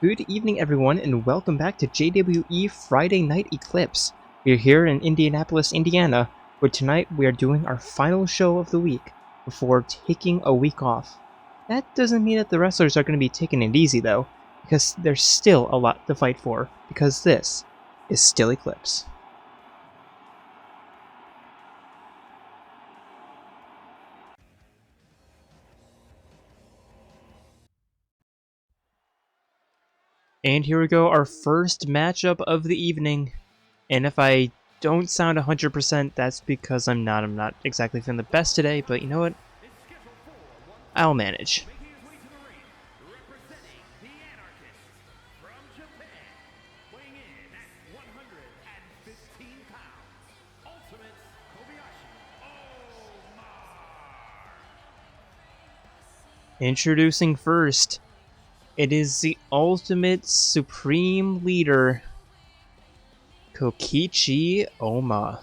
Good evening, everyone, and welcome back to JWE Friday Night Eclipse. We are here in Indianapolis, Indiana, where tonight we are doing our final show of the week before taking a week off. That doesn't mean that the wrestlers are going to be taking it easy, though, because there's still a lot to fight for, because this is still Eclipse. And here we go, our first matchup of the evening. And if I don't sound 100%, that's because I'm not exactly feeling the best today, but you know what? I'll manage. Introducing first, it is the ultimate supreme leader, Kokichi Oma.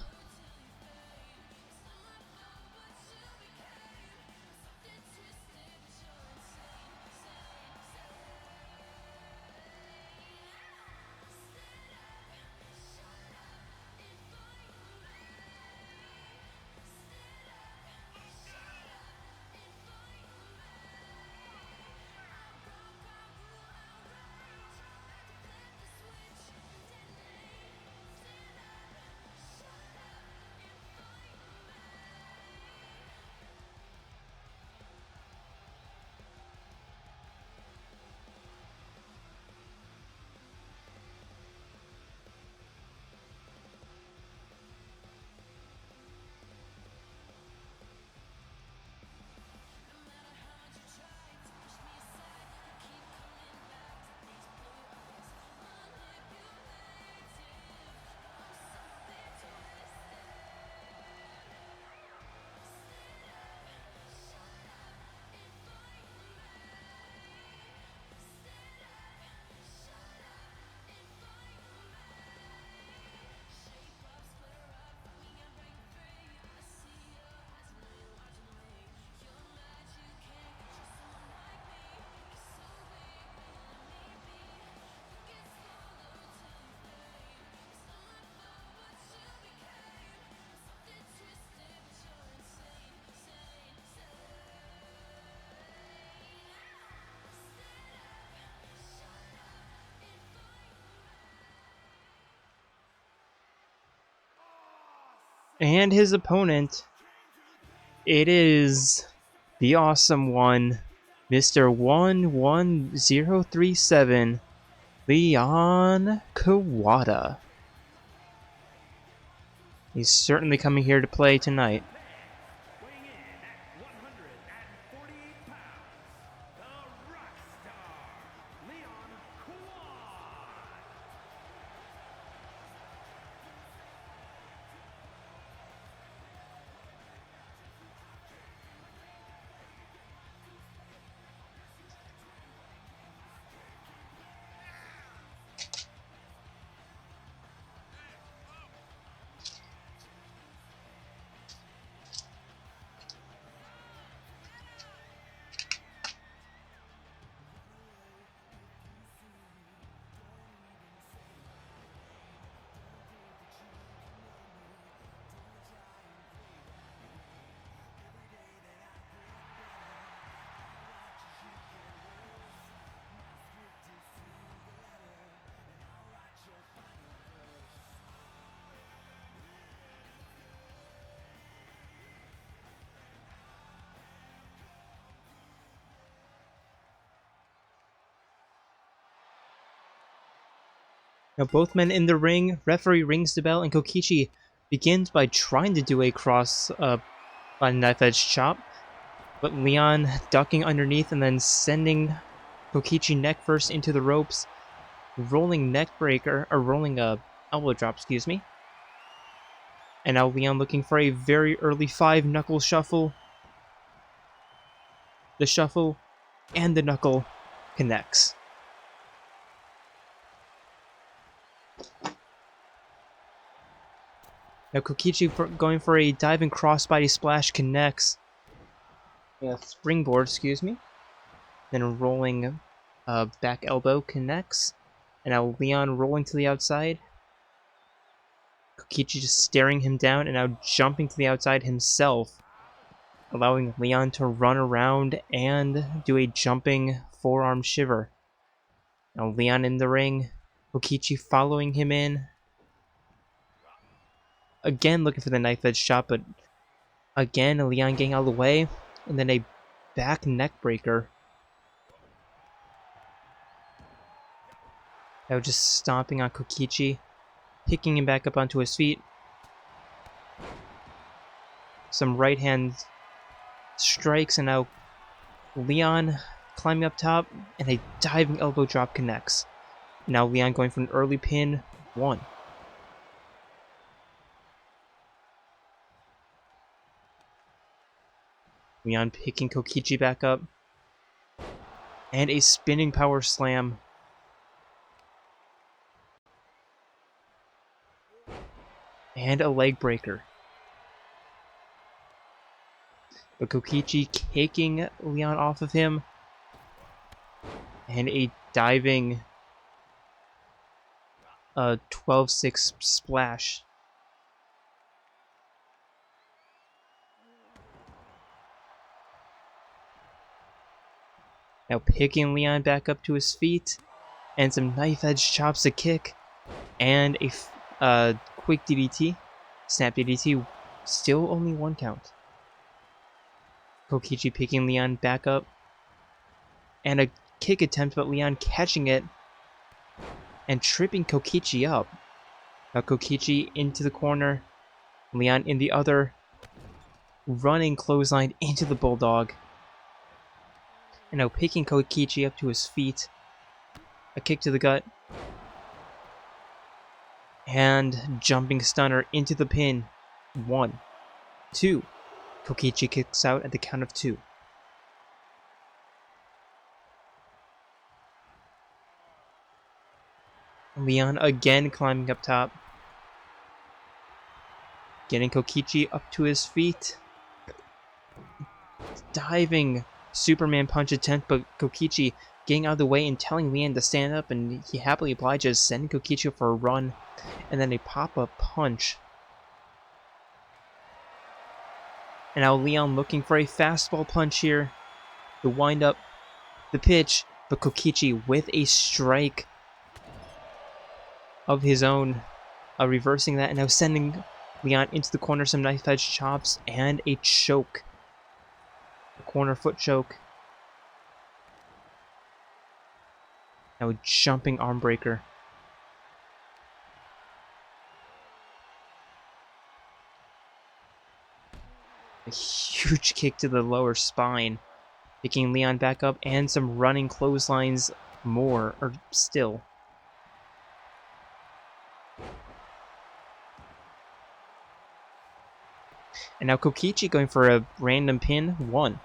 And his opponent, it is the awesome one, Mr. 11037, Leon Kuwata. He's certainly coming here to play tonight. Now both men in the ring, referee rings the bell, and Kokichi begins by trying to do a cross by knife edge chop, but Leon ducking underneath and then sending Kokichi neck first into the ropes, rolling neck breaker, or rolling a elbow drop, excuse me. And now Leon looking for a very early 5-knuckle shuffle. The shuffle and the knuckle connects. Now Kokichi going for a diving crossbody splash connects. Yeah, springboard, excuse me. Then rolling back elbow connects. And now Leon rolling to the outside. Kokichi just staring him down and now jumping to the outside himself, allowing Leon to run around and do a jumping forearm shiver. Now Leon in the ring, Kokichi following him in. Again looking for the knife edge shot, but again Leon getting out of the way, and then a back neck breaker. Now just stomping on Kokichi, picking him back up onto his feet. Some right hand strikes, and now Leon climbing up top, and a diving elbow drop connects. Now Leon going for an early pin, 1. Leon picking Kokichi back up, and a spinning power slam. And a leg breaker. But Kokichi kicking Leon off of him. And a diving 12-6 splash. Now picking Leon back up to his feet. And some knife edge chops to kick. And a quick DDT. Snap DDT. Still only 1 count. Kokichi picking Leon back up. And a kick attempt, but Leon catching it. And tripping Kokichi up. Now Kokichi into the corner. Leon in the other. Running clothesline into the Bulldog. And now picking Kokichi up to his feet. A kick to the gut. And jumping stunner into the pin. 1, 2. Kokichi kicks out at the count of 2. Leon again climbing up top. Getting Kokichi up to his feet. Diving Superman punch attempt, but Kokichi getting out of the way and telling Leon to stand up, and he happily obliges, sending Kokichi for a run. And then a pop-up punch. And now Leon looking for a fastball punch here. The wind-up, the pitch, but Kokichi with a strike of his own, reversing that, and now sending Leon into the corner, some knife edge chops, and a choke. A corner foot choke. Now a jumping arm breaker. A huge kick to the lower spine, picking Leon back up, and some running clotheslines more, or still. And now Kokichi going for a random pin, 1.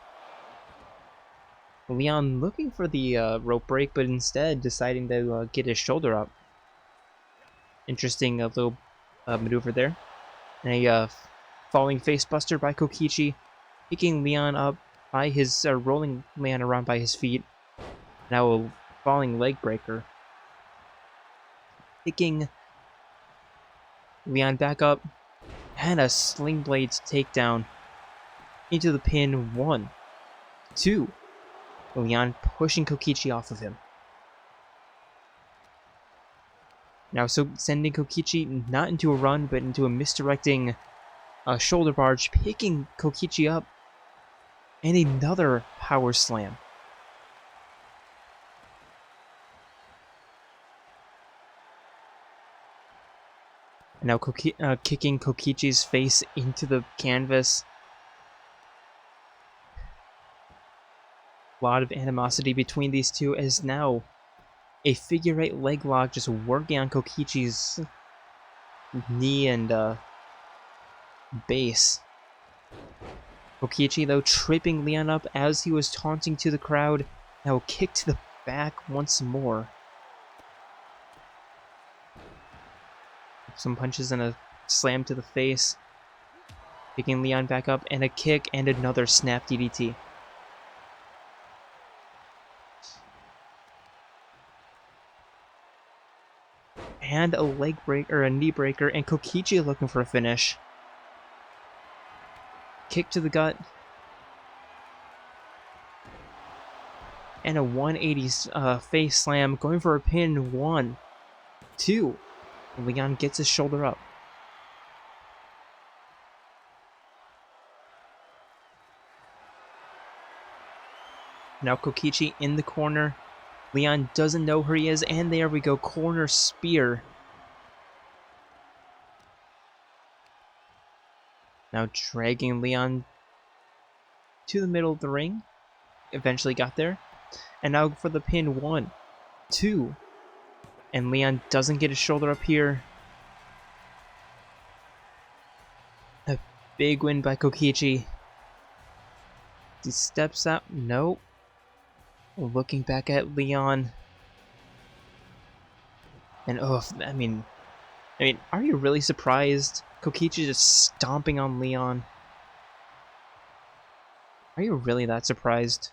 Leon looking for the rope break, but instead deciding to get his shoulder up. Interesting little maneuver there. And a falling face buster by Kokichi, picking Leon up by his, rolling Leon around by his feet. Now a falling leg breaker. Picking Leon back up, and a Sling Blades takedown into the pin, 1, 2. Leon pushing Kokichi off of him. Now so sending Kokichi not into a run, but into a misdirecting shoulder barge, picking Kokichi up, and another power slam. And now kicking Kokichi's face into the canvas. A lot of animosity between these two, as now a figure 8 leg lock just working on Kokichi's knee and base. Kokichi though tripping Leon up as he was taunting to the crowd. Now a kick to the back once more. Some punches and a slam to the face. Picking Leon back up, and a kick and another snap DDT. and a leg break or a knee breaker, and Kokichi looking for a finish. Kick to the gut. And a 180 face slam, going for a pin. 1, 2. Leon gets his shoulder up. Now Kokichi in the corner. Leon doesn't know where he is, and there we go, corner spear. Now dragging Leon to the middle of the ring. Eventually got there. And now for the pin. 1, 2. And Leon doesn't get his shoulder up here. A big win by Kokichi. He steps out. Nope. Looking back at Leon. And I mean, are you really surprised? Kokichi just stomping on Leon. Are you really that surprised?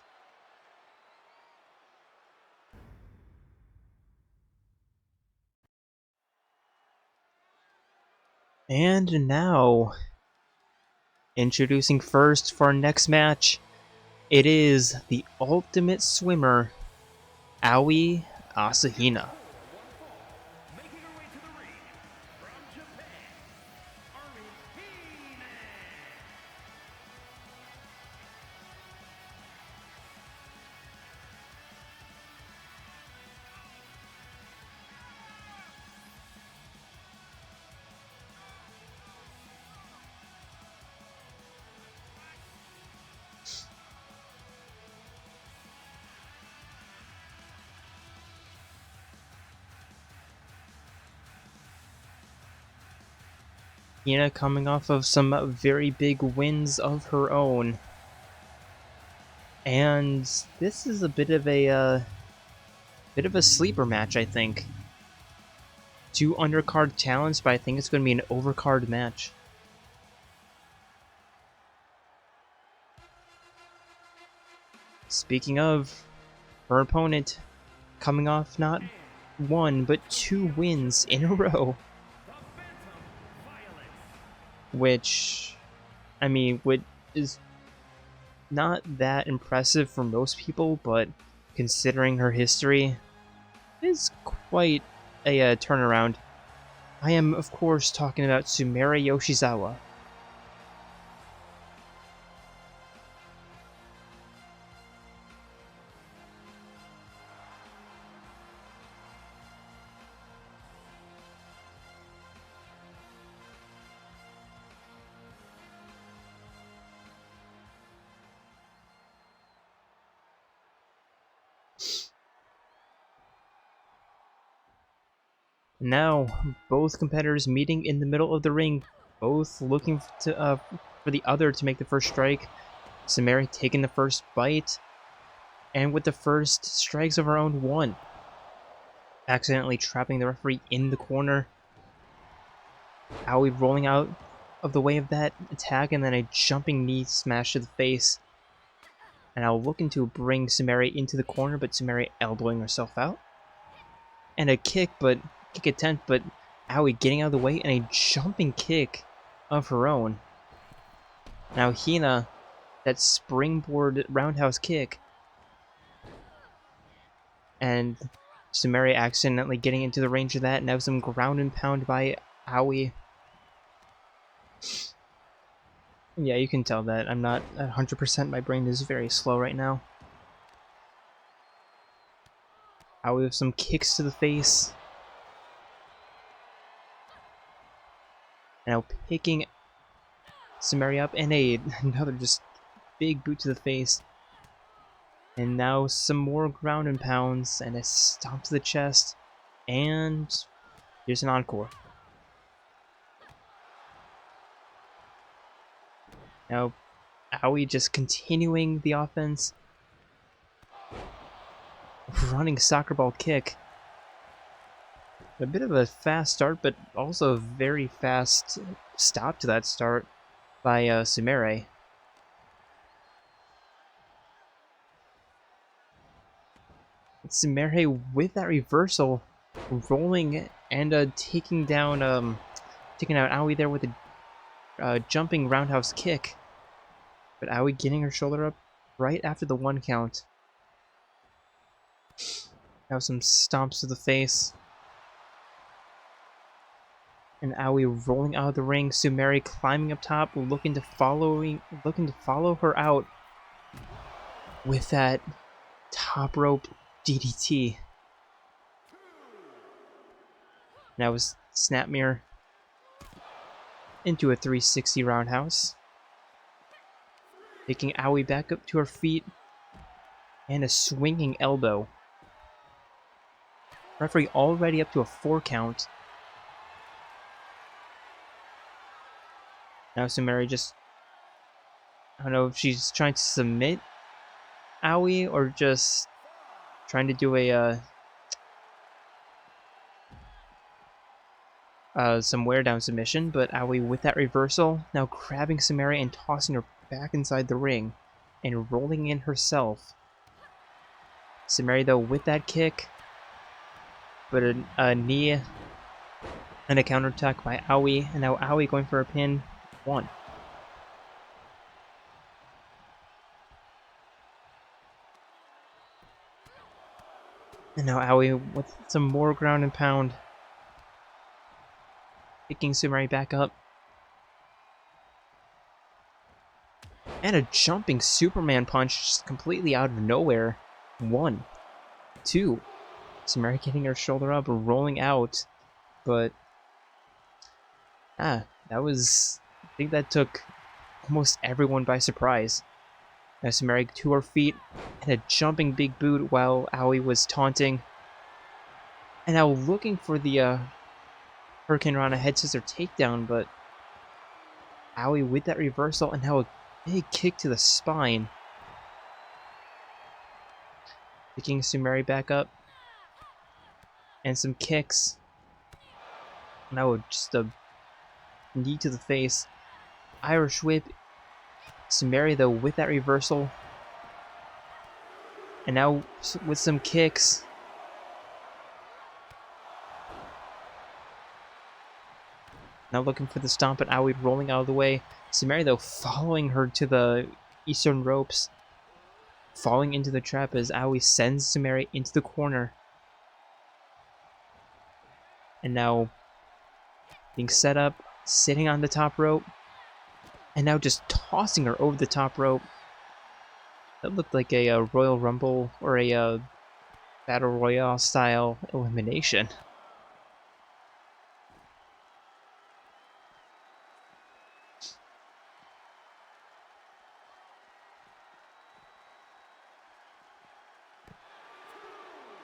And now, introducing first for our next match, it is the ultimate swimmer, Aoi Asahina. Hina coming off of some very big wins of her own. And this is a bit of a sleeper match, I think. 2 undercard talents, but I think it's going to be an overcard match. Speaking of, her opponent coming off not 1, but 2 wins in a row. Which, I mean, is not that impressive for most people, but considering her history, is quite a turnaround. I am, of course, talking about Sumire Yoshizawa. Now, both competitors meeting in the middle of the ring, both looking for the other to make the first strike. Sumire taking the first bite, and with the first strikes of her own, 1. Accidentally trapping the referee in the corner. Aoi rolling out of the way of that attack, and then a jumping knee smash to the face. And now looking to bring Sumire into the corner, but Sumire elbowing herself out. And a kick attempt, but Aoi getting out of the way, and a jumping kick of her own. Now Hina, that springboard roundhouse kick. And Sumire accidentally getting into the range of that. Now some ground and pound by Aoi. Yeah, you can tell that I'm not 100%. My brain is very slow right now. Aoi with some kicks to the face. Now picking Sumire up, and another just big boot to the face. And now some more ground and pounds, and a stomp to the chest. And here's an encore. Now, Aoi just continuing the offense. Running soccer ball kick. A bit of a fast start, but also a very fast stop to that start by Sumire. Sumire with that reversal, rolling and taking out Aoi there with a jumping roundhouse kick. But Aoi getting her shoulder up right after the 1 count. Now some stomps to the face. And Aoi rolling out of the ring. Sumire climbing up top, looking to follow her out with that top rope DDT. Now was snap mirror into a 360 roundhouse. Taking Aoi back up to her feet. And a swinging elbow. Referee already up to a 4 count. Now Sumire just... I don't know if she's trying to submit Aoi or just trying to do some wear down submission, but Aoi with that reversal, now grabbing Sumire and tossing her back inside the ring and rolling in herself. Sumire though with that kick, but a knee and a counterattack by Aoi, and now Aoi going for a pin. 1. And now Aoi with some more ground and pound. Picking Sumire back up. And a jumping Superman punch just completely out of nowhere. 1. 2. Sumire getting her shoulder up, rolling out. But... that was... I think that took almost everyone by surprise. Now Sumire to her feet, and a jumping big boot while Aoi was taunting. And now looking for the Hurricane Rana head scissor takedown, but Aoi with that reversal, and now a big kick to the spine. Picking Sumire back up. And some kicks. Now just a knee to the face. Irish whip. Sumire though with that reversal. And now with some kicks. Now looking for the stomp, and Aoi rolling out of the way. Sumire though following her to the eastern ropes. Falling into the trap as Aoi sends Sumire into the corner. And now being set up, sitting on the top rope. And now just tossing her over the top rope. That looked like a Royal Rumble or a Battle Royale style elimination.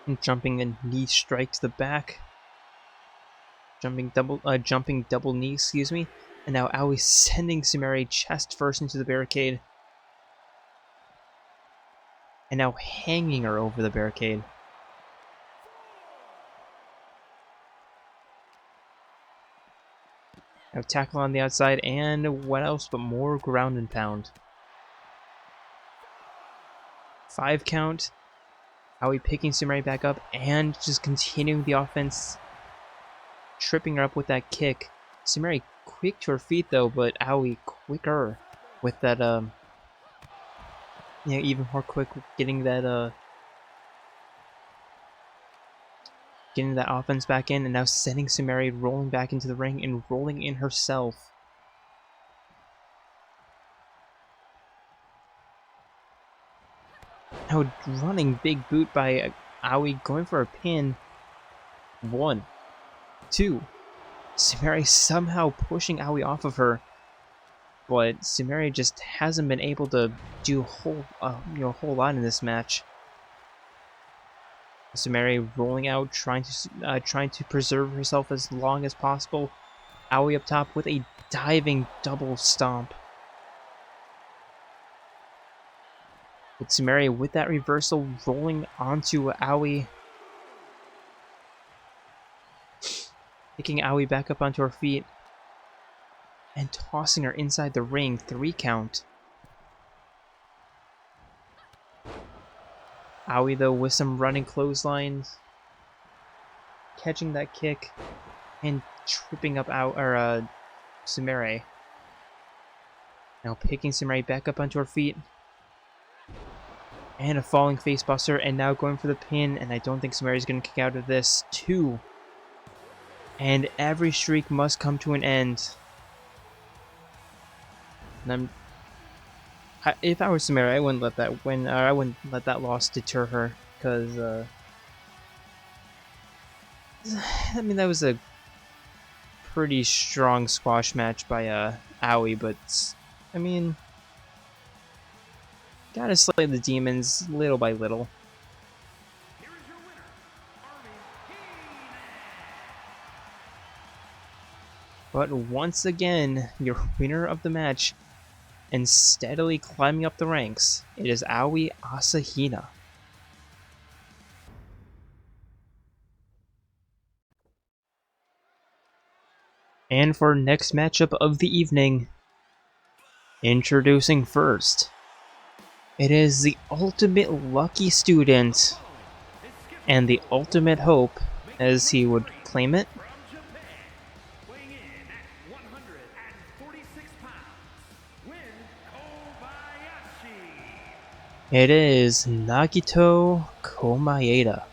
And jumping a knee strike to the back. Jumping double knee, excuse me. And now Aoi sending Sumire chest first into the barricade. And now hanging her over the barricade. Now tackle on the outside, and what else but more ground and pound. 5 count. Aoi picking Sumire back up and just continuing the offense. Tripping her up with that kick. Sumire quick to her feet though, but Aoi quicker with that even more quick getting that offense back in, and now sending Sumire rolling back into the ring and rolling in herself. Now running big boot by Aoi, going for a pin. 1, 2. Sumire somehow pushing Aoi off of her, but Sumire just hasn't been able to do a whole lot in this match. Sumire rolling out, trying to preserve herself as long as possible. Aoi up top with a diving double stomp. With Sumire with that reversal rolling onto Aoi. Picking Aoi back up onto her feet. And tossing her inside the ring. 3 count. Aoi though with some running clotheslines. catching that kick and tripping up Sumire. Now picking Sumire back up onto her feet. And a falling facebuster, and now going for the pin, and I don't think Sumire is going to kick out of this. 2. And every streak must come to an end. And if I were Sumire, I wouldn't let that win, or I wouldn't let that loss deter her, because, I mean, that was a pretty strong squash match by, Aoi, but, I mean, gotta slay the demons little by little. But once again, your winner of the match, and steadily climbing up the ranks, it is Aoi Asahina. And for next matchup of the evening, introducing first, it is the ultimate lucky student and the ultimate hope, as he would claim it. It is Nagito Komaeda.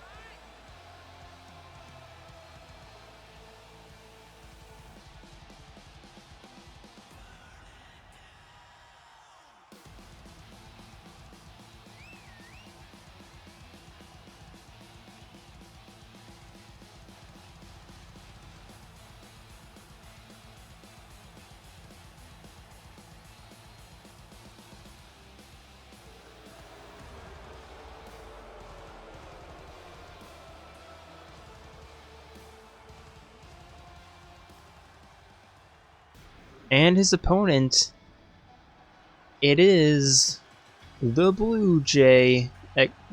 And his opponent, it is the Blue Jay.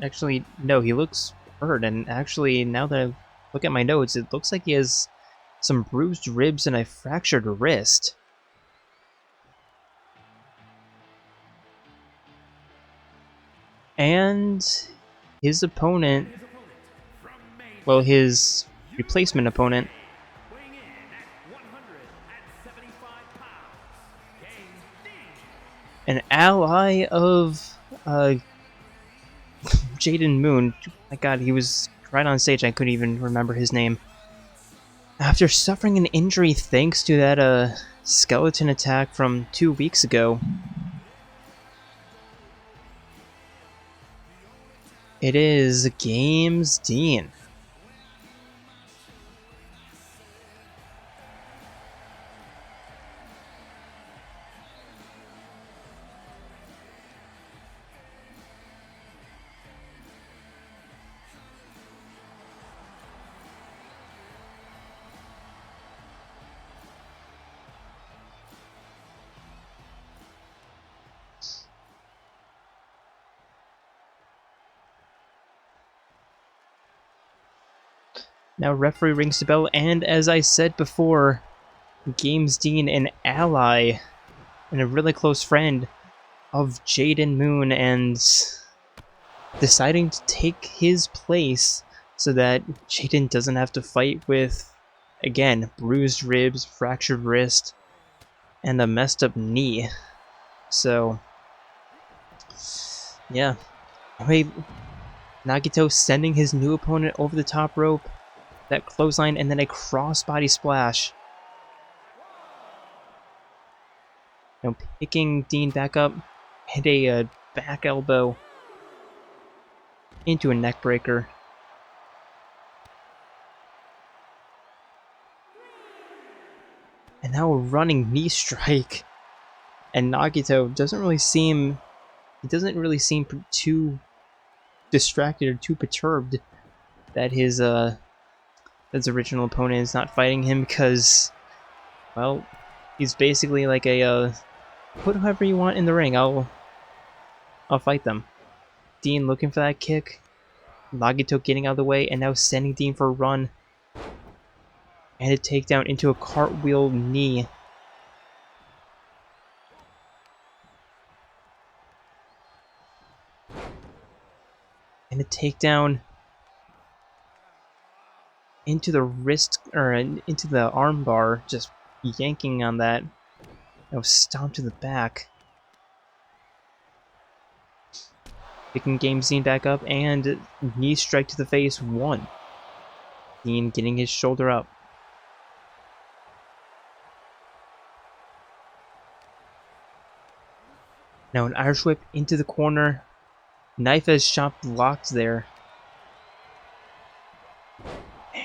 Actually, no, he looks hurt, and actually, now that I look at my notes, it looks like he has some bruised ribs and a fractured wrist. And his opponent, well, his replacement opponent, an ally of Jaden Moon. My god, he was right on stage, I couldn't even remember his name. After suffering an injury thanks to that skeleton attack from 2 weeks ago, it is Games Dean. Now referee rings the bell, and as I said before, Games Dean, an ally and a really close friend of Jaden Moon, and deciding to take his place so that Jaden doesn't have to fight with, again, bruised ribs, fractured wrist, and a messed up knee. So, yeah. Anyway, Nagito sending his new opponent over the top rope, that clothesline, and then a crossbody splash. Now picking Dean back up, hit a back elbow into a neck breaker. And now a running knee strike. And Nagito doesn't really seem too distracted or too perturbed that his original opponent is not fighting him, because, well, he's basically like a put whoever you want in the ring, I'll fight them. Dean looking for that kick, Nagito getting out of the way, and now sending Dean for a run and a takedown into a cartwheel knee. And a takedown into the wrist, or into the arm bar, just yanking on that. Stomp to the back. Picking Game Scene back up, and knee strike to the face, 1. Dean getting his shoulder up. Now an Irish whip into the corner. Knife edge chop blocked there.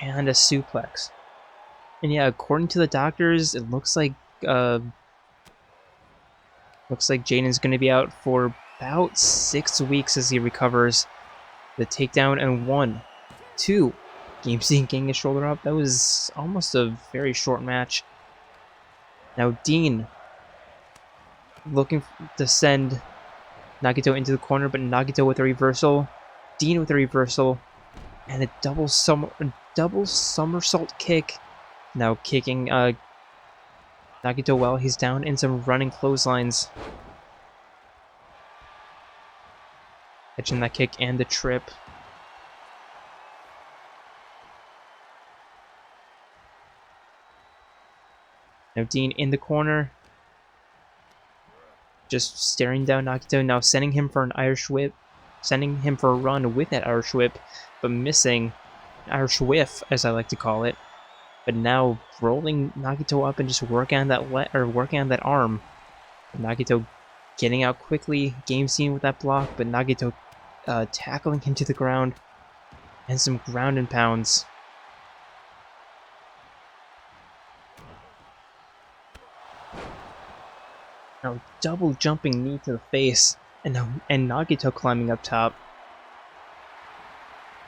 And a suplex. And yeah, according to the doctors, it looks like Jaden's going to be out for about 6 weeks as he recovers. The takedown, and 1, 2. Game Scene getting his shoulder up. That was almost a very short match. Now Dean looking to send Nagito into the corner, but Nagito with a reversal. Dean with a reversal. And a double somersault kick. Now kicking Nagito while he's down in some running clotheslines. Catching that kick and the trip. Now Dean in the corner. Just staring down Nagito, now sending him for an Irish whip. Sending him for a run with that Irish whip, but missing. Irish whiff, as I like to call it. But now rolling Nagito up and just working on that arm. Nagito getting out quickly. Game Scene with that block, but Nagito tackling him to the ground. And some ground and pounds. Now double jumping knee to the face, and Nagito climbing up top.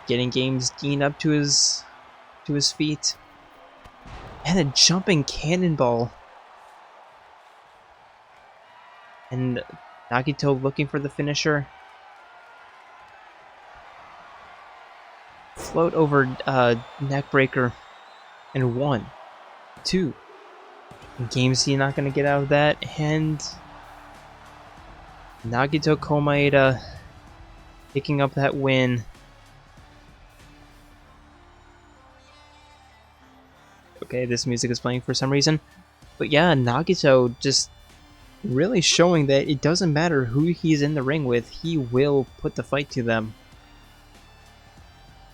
Getting Game Scene up to his feet. And a jumping cannonball. And Nagito looking for the finisher. Float over neckbreaker. And 1, 2. And Game Scene not going to get out of that. And Nagito Komaeda picking up that win. Okay, this music is playing for some reason. But yeah, Nagito just really showing that it doesn't matter who he's in the ring with, he will put the fight to them.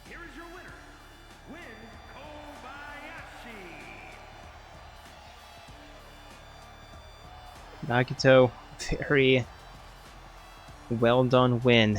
Here is your winner, Win Kobayashi. Nagito, very well done win.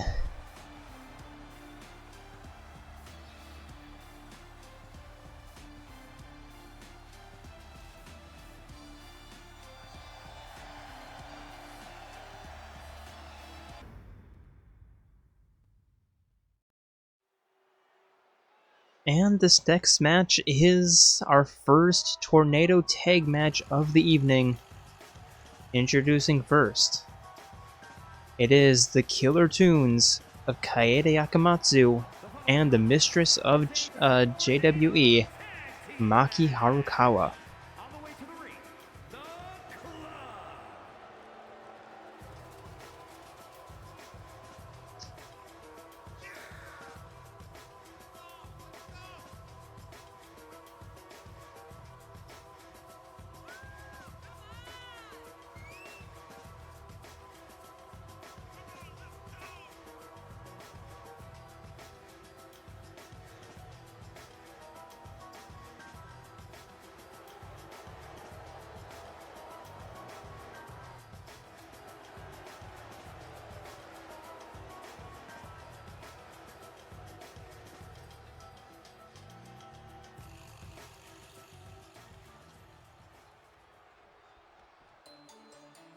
And this next match is our first Tornado Tag match of the evening. Introducing first, it is the Killer Tunes of Kaede Yakamatsu and the Mistress of JWE, Maki Harukawa. On the way to the ring, the Club.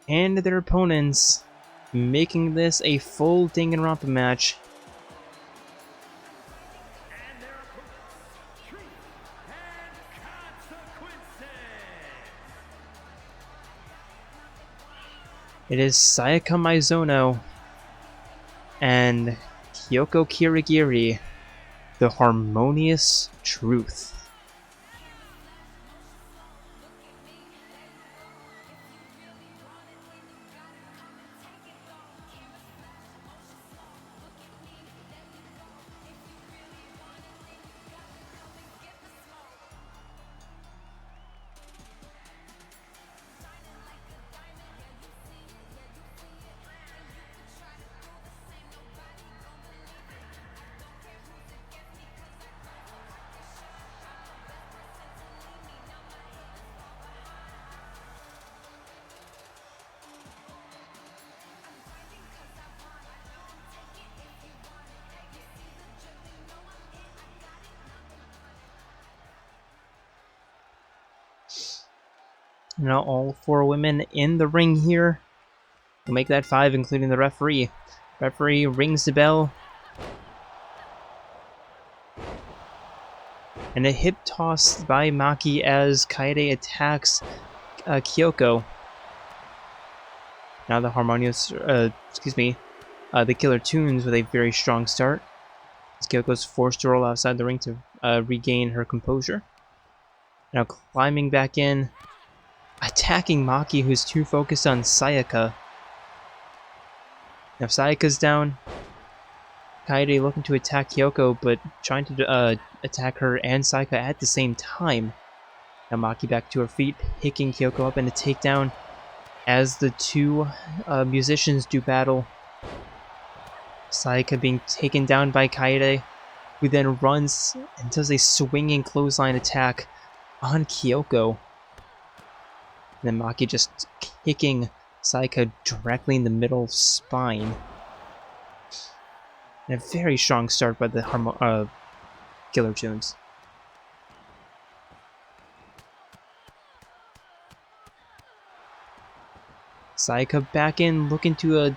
And their opponents, making this a full Danganronpa match. And their opponents, Truth and Consequences. It is Sayaka Maizono and Kyoko Kirigiri, the Harmonious Truth. Now all 4 women in the ring here. We'll make that 5, including the referee. Referee rings the bell. And a hip toss by Maki as Kaede attacks Kyoko. Now the Harmonious, the Killer Tunes with a very strong start. As Kyoko's forced to roll outside the ring to regain her composure. Now climbing back in, attacking Maki, who's too focused on Sayaka. Now Sayaka's down. Kaede looking to attack Kyoko, but trying to attack her and Sayaka at the same time. Now Maki back to her feet, picking Kyoko up in a takedown as the 2 musicians do battle. Sayaka being taken down by Kaede, who then runs and does a swinging clothesline attack on Kyoko. And then Maki just kicking Sayaka directly in the middle spine. And a very strong start by the Killer Tunes. Sayaka back in, looking to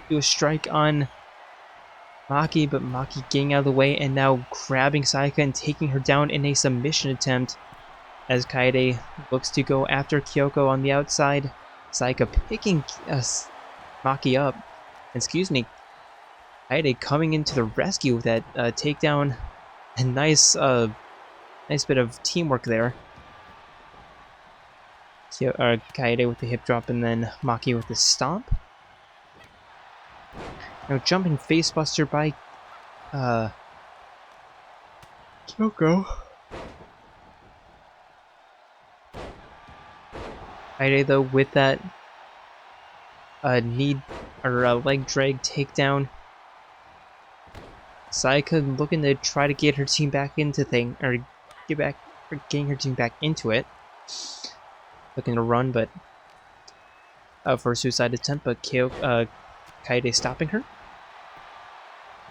do a strike on Maki, but Maki getting out of the way and now grabbing Sayaka and taking her down in a submission attempt as Kaede looks to go after Kyoko on the outside. Sayaka picking Maki up. Kaede coming into the rescue with that takedown. A nice bit of teamwork there. Kaede with the hip drop and then Maki with the stomp. Now jumping facebuster by Kyoko. Kaede though with that leg drag takedown. Sayaka looking to try to get her team back into getting her team back into it. Looking to run, but for a suicide attempt, but Kaede stopping her.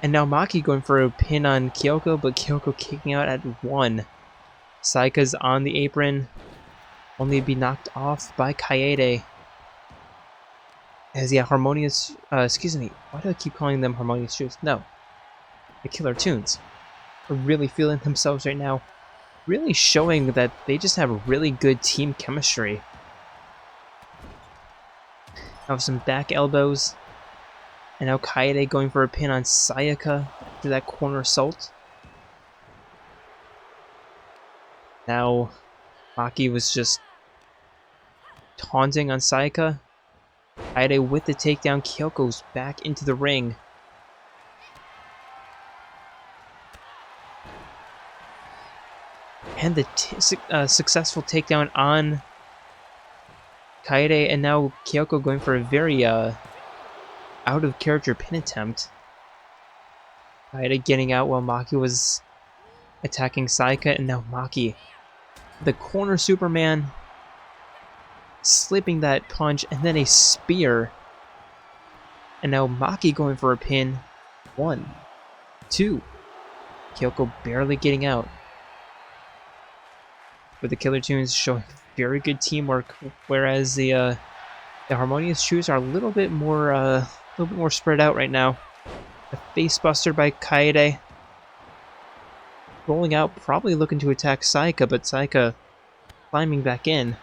And now Maki going for a pin on Kyoko, but Kyoko kicking out at 1. Sayaka's on the apron, only to be knocked off by Kaede. As Harmonious, why do I keep calling them Harmonious shoes? No. The Killer Tunes are really feeling themselves right now. Really showing that they just have really good team chemistry. Now some back elbows. And now Kaede going for a pin on Sayaka after that corner assault. Now Maki was just taunting on Sayaka. Kaede with the takedown. Kyoko's back into the ring. And the successful takedown on Kaede, and now Kyoko going for a very out-of-character pin attempt. Kaede getting out while Maki was attacking Sayaka, and now Maki, the corner Superman, slipping that punch, and then a spear. And now Maki going for a pin. 1, 2. Kyoko barely getting out. But the Killer Tunes showing very good teamwork, whereas the Harmonious shoes are a little bit more spread out right now. A facebuster by Kaede, rolling out, probably looking to attack Sayaka, but Sayaka climbing back in.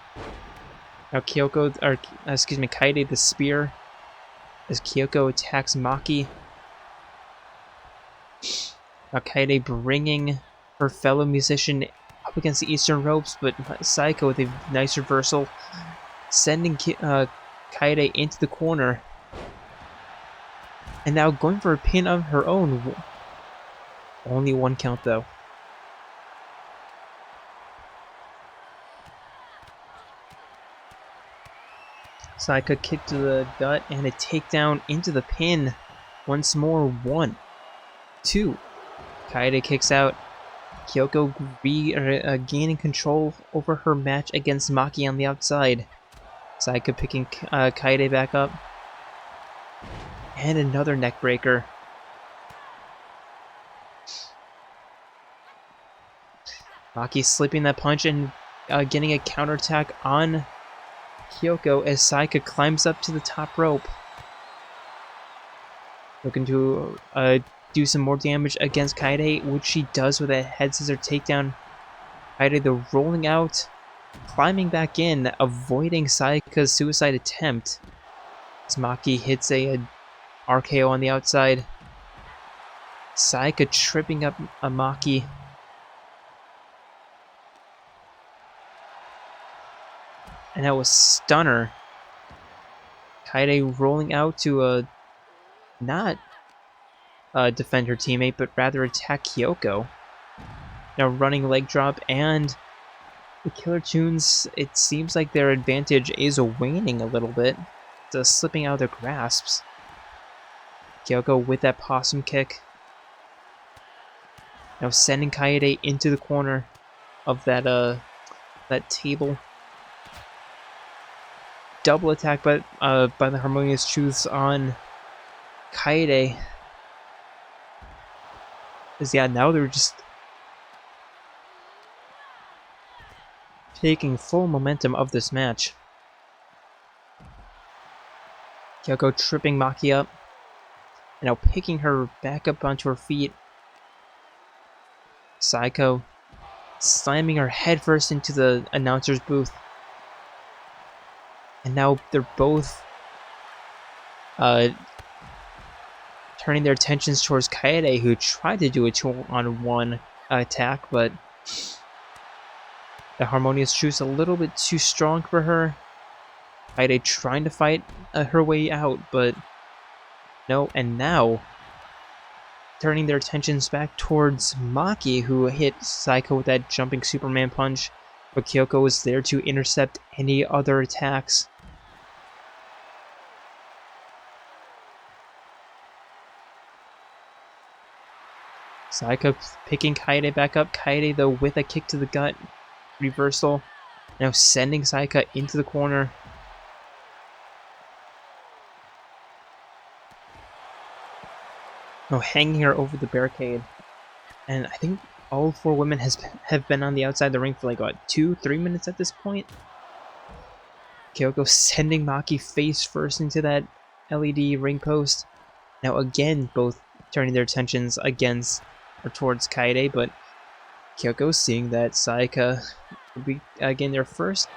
Now Kaede the spear as Kyoko attacks Maki. Now Kaede bringing her fellow musician up against the Eastern ropes, but Sayaka with a nice reversal, sending Kaede into the corner. And now going for a pin of her own. Only 1 count though. Sayaka kick to the gut and a takedown into the pin. Once more, 1, 2. Kaede kicks out. Kyoko gaining control over her match against Maki on the outside. Sayaka picking Kaede back up. And another neck breaker. Maki slipping that punch, and getting a counterattack on Kyoko as Saika climbs up to the top rope. Looking to do some more damage against Kaede, which she does with a head scissor takedown. Kaede, though, rolling out, climbing back in, avoiding Saika's suicide attempt. As Maki hits a RKO on the outside. Saika tripping up a Maki. And that was stunner. Kaede rolling out to not defend her teammate, but rather attack Kyoko. Now running leg drop, and the Killer Tunes, it seems like their advantage is waning a little bit. It's slipping out of their grasps. Kyoko with that possum kick. Now sending Kaede into the corner of that table. Double attack by the Harmonious Truths on Kaede. Because yeah, now they're just taking full momentum of this match. Kyoko tripping Maki up. And now picking her back up onto her feet. Saika slamming her headfirst into the announcer's booth. And now they're both turning their attentions towards Kaede, who tried to do a 2-on-1 attack, but the Harmonious Truth's a little bit too strong for her. Kaede trying to fight her way out, but no. And now turning their attentions back towards Maki, who hit Saika with that jumping Superman punch, but Kyoko was there to intercept any other attacks. Saika picking Kaede back up. Kaede, though, with a kick to the gut. Reversal. Now sending Saika into the corner. Now hanging her over the barricade. And I think all 4 women have been on the outside of the ring for like, what, 2-3 minutes at this point? Kyoko sending Maki face first into that LED ring post. Now again, both turning their attentions against or towards Kaede, but Kyoko, seeing that Saika will be again there first,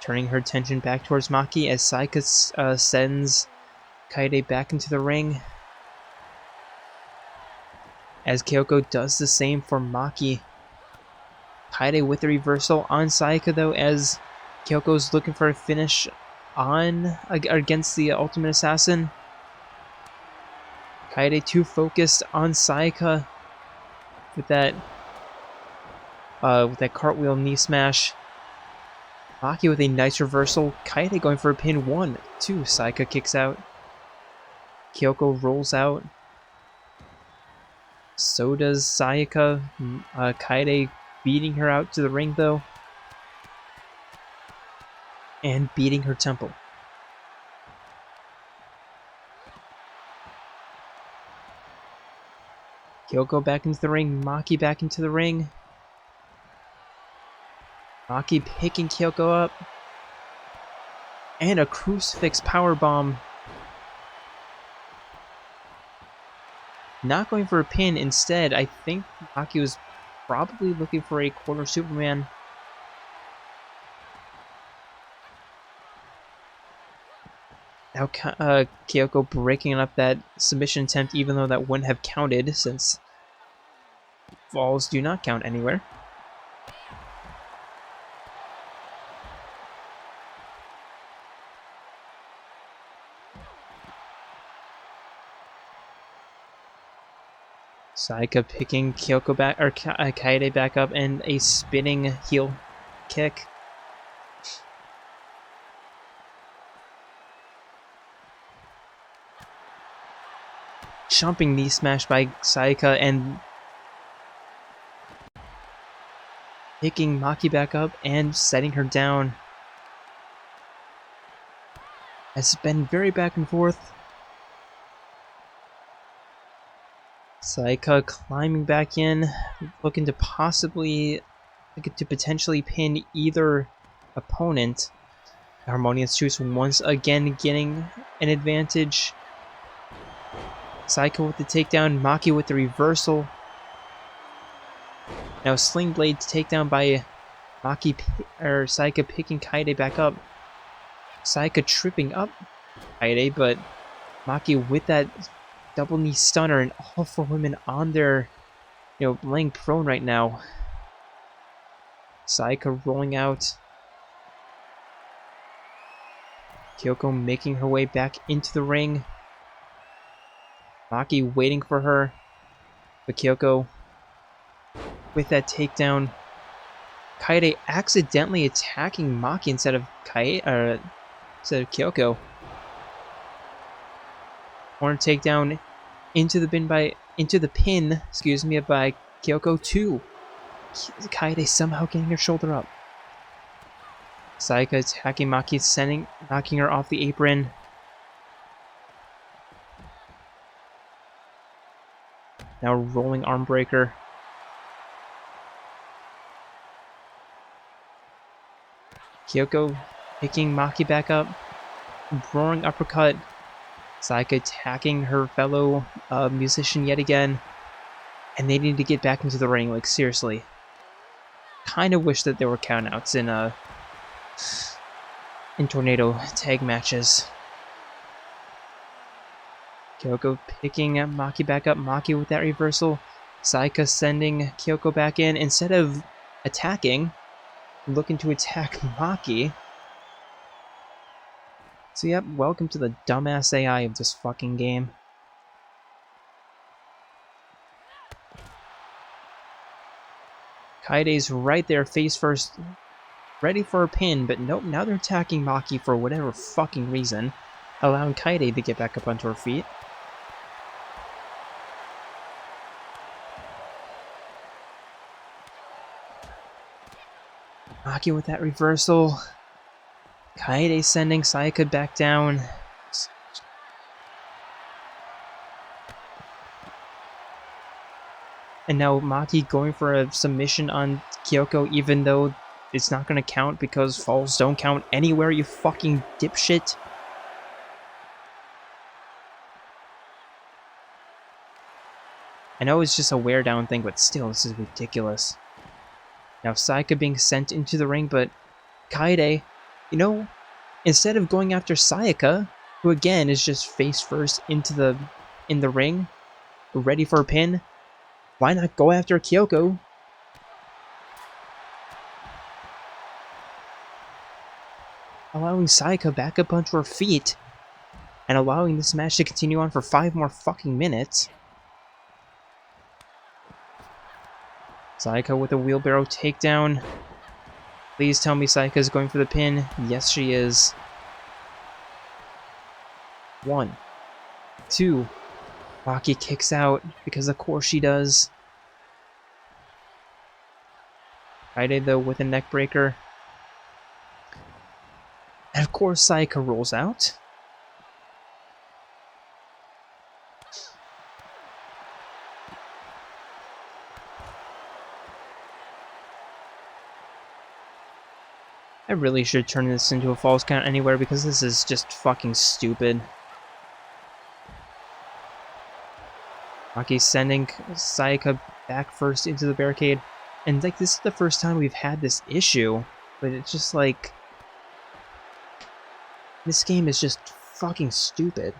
turning her attention back towards Maki as Saika sends Kaede back into the ring. As Kyoko does the same for Maki. Kaede with the reversal on Saika, though, as Kyoko's looking for a finish on against the Ultimate Assassin. Kaede too focused on Saika with that cartwheel knee smash. Maki with a nice reversal. Kaede going for a pin. 1, 2. Saika kicks out. Kyoko rolls out. So does Saika. Kaede beating her out to the ring, though. And beating her temple. Kyoko back into the ring. Maki back into the ring. Maki picking Kyoko up. And a crucifix powerbomb. Not going for a pin. Instead, I think Maki was probably looking for a corner Superman. Now Kyoko breaking up that submission attempt, even though that wouldn't have counted, since falls do not count anywhere. Saika picking Kyoko back, or Kaede back up, and a spinning heel kick. Jumping knee smash by Saika, and picking Maki back up and setting her down. It's been very back and forth. Saika climbing back in, looking to possibly to potentially pin either opponent. Harmonious Juice once again getting an advantage. Saika with the takedown, Maki with the reversal. Now Sling Blade takedown by Maki or Saika picking Kaede back up. Saika tripping up Kaede, but Maki with that double knee stunner, and all four women on their, laying prone right now. Saika rolling out. Kyoko making her way back into the ring. Maki waiting for her. But Kyoko with that takedown. Kaede accidentally attacking Maki instead of Kyoko. Corner takedown into the pin by Kyoko 2. Kaede somehow getting her shoulder up. Saika attacking Maki, knocking her off the apron. Now rolling arm breaker. Kyoko picking Maki back up. Roaring uppercut. Saika attacking her fellow musician yet again. And they need to get back into the ring, like seriously. Kind of wish that there were countouts in tornado tag matches. Kyoko picking Maki back up. Maki with that reversal. Saika sending Kyoko back in. Instead of attacking, looking to attack Maki. So yep, welcome to the dumbass AI of this fucking game. Kaide's right there, face first, ready for a pin, but nope, now they're attacking Maki for whatever fucking reason, allowing Kaede to get back up onto her feet. Maki with that reversal. Kaede sending Saika back down. And now Maki going for a submission on Kyoko, even though it's not going to count because falls don't count anywhere, you fucking dipshit. I know it's just a wear down thing, but still, this is ridiculous. Now Saika being sent into the ring, but Kaede, instead of going after Saika, who again is just face first in the ring, ready for a pin, why not go after Kyoko? Allowing Saika back up onto her feet, and allowing this match to continue on for 5 more fucking minutes. Saika with a wheelbarrow takedown. Please tell me Saika is going for the pin. Yes, she is. 1, 2. Maki kicks out, because of course she does. Kaede though with a neck breaker. And of course Saika rolls out. I really should turn this into a falls count anywhere because this is just fucking stupid. Maki sending Saika back first into the barricade. And like this is the first time we've had this issue. But it's just like... this game is just fucking stupid.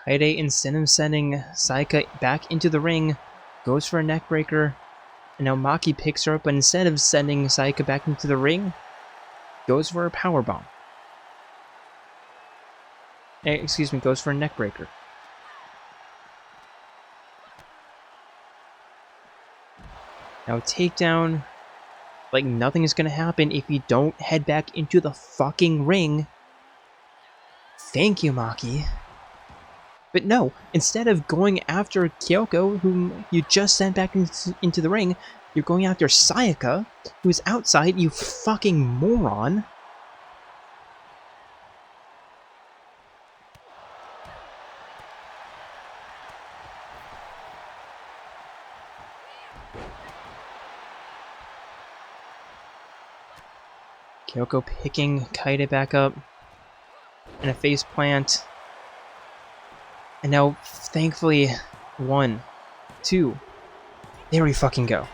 Kaede instead of sending Saika back into the ring, goes for a neck breaker, and now Maki picks her up, but instead of sending Saika back into the ring, goes for a powerbomb. Excuse me, goes for a neck breaker. Now takedown, like nothing is gonna happen if you don't head back into the fucking ring. Thank you, Maki. But no, instead of going after Kyoko, whom you just sent back into the ring, you're going after Sayaka, who's outside, you fucking moron. Kyoko picking Kaito back up and a face plant. And now, thankfully, 1, 2, there we fucking go.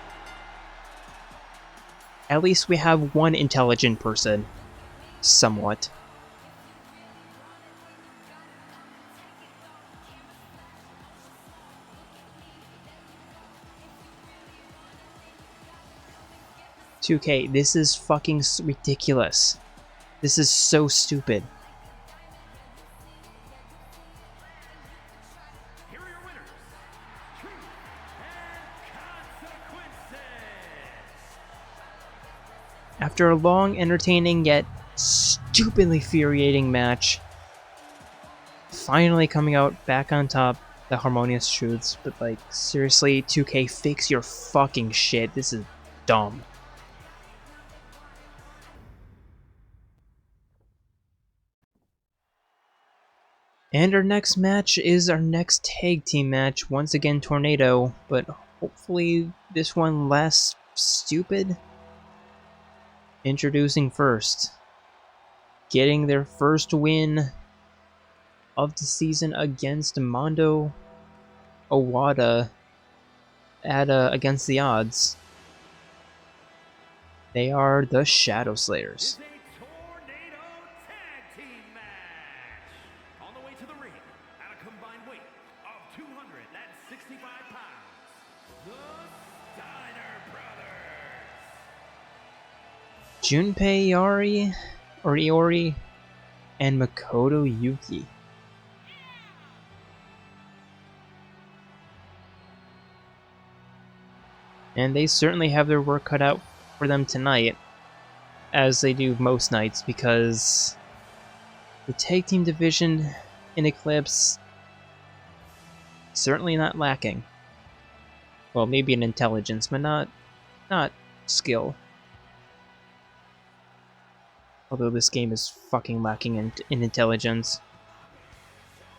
At least we have one intelligent person. Somewhat. $2K, this is fucking ridiculous. This is so stupid. Here are your winners, Truth and Consequences. After a long, entertaining, yet stupidly infuriating match, finally coming out back on top, the Harmonious Truths, but like, seriously, 2K, fix your fucking shit. This is dumb. And our next match is our next tag team match. Once again, Tornado, but hopefully this one less stupid. Introducing first, getting their first win of the season against Mondo Owada at against the odds. They are the Shadow Slayers. It's a Tornado Tag Team match. On the way to the ring, at a combined weight of 265 pounds, the Steiner Brothers. Junpei Iori, and Makoto Yuki. And they certainly have their work cut out for them tonight, as they do most nights, because the tag team division in Eclipse certainly not lacking. Well, maybe in intelligence, but not skill. Although this game is fucking lacking in intelligence.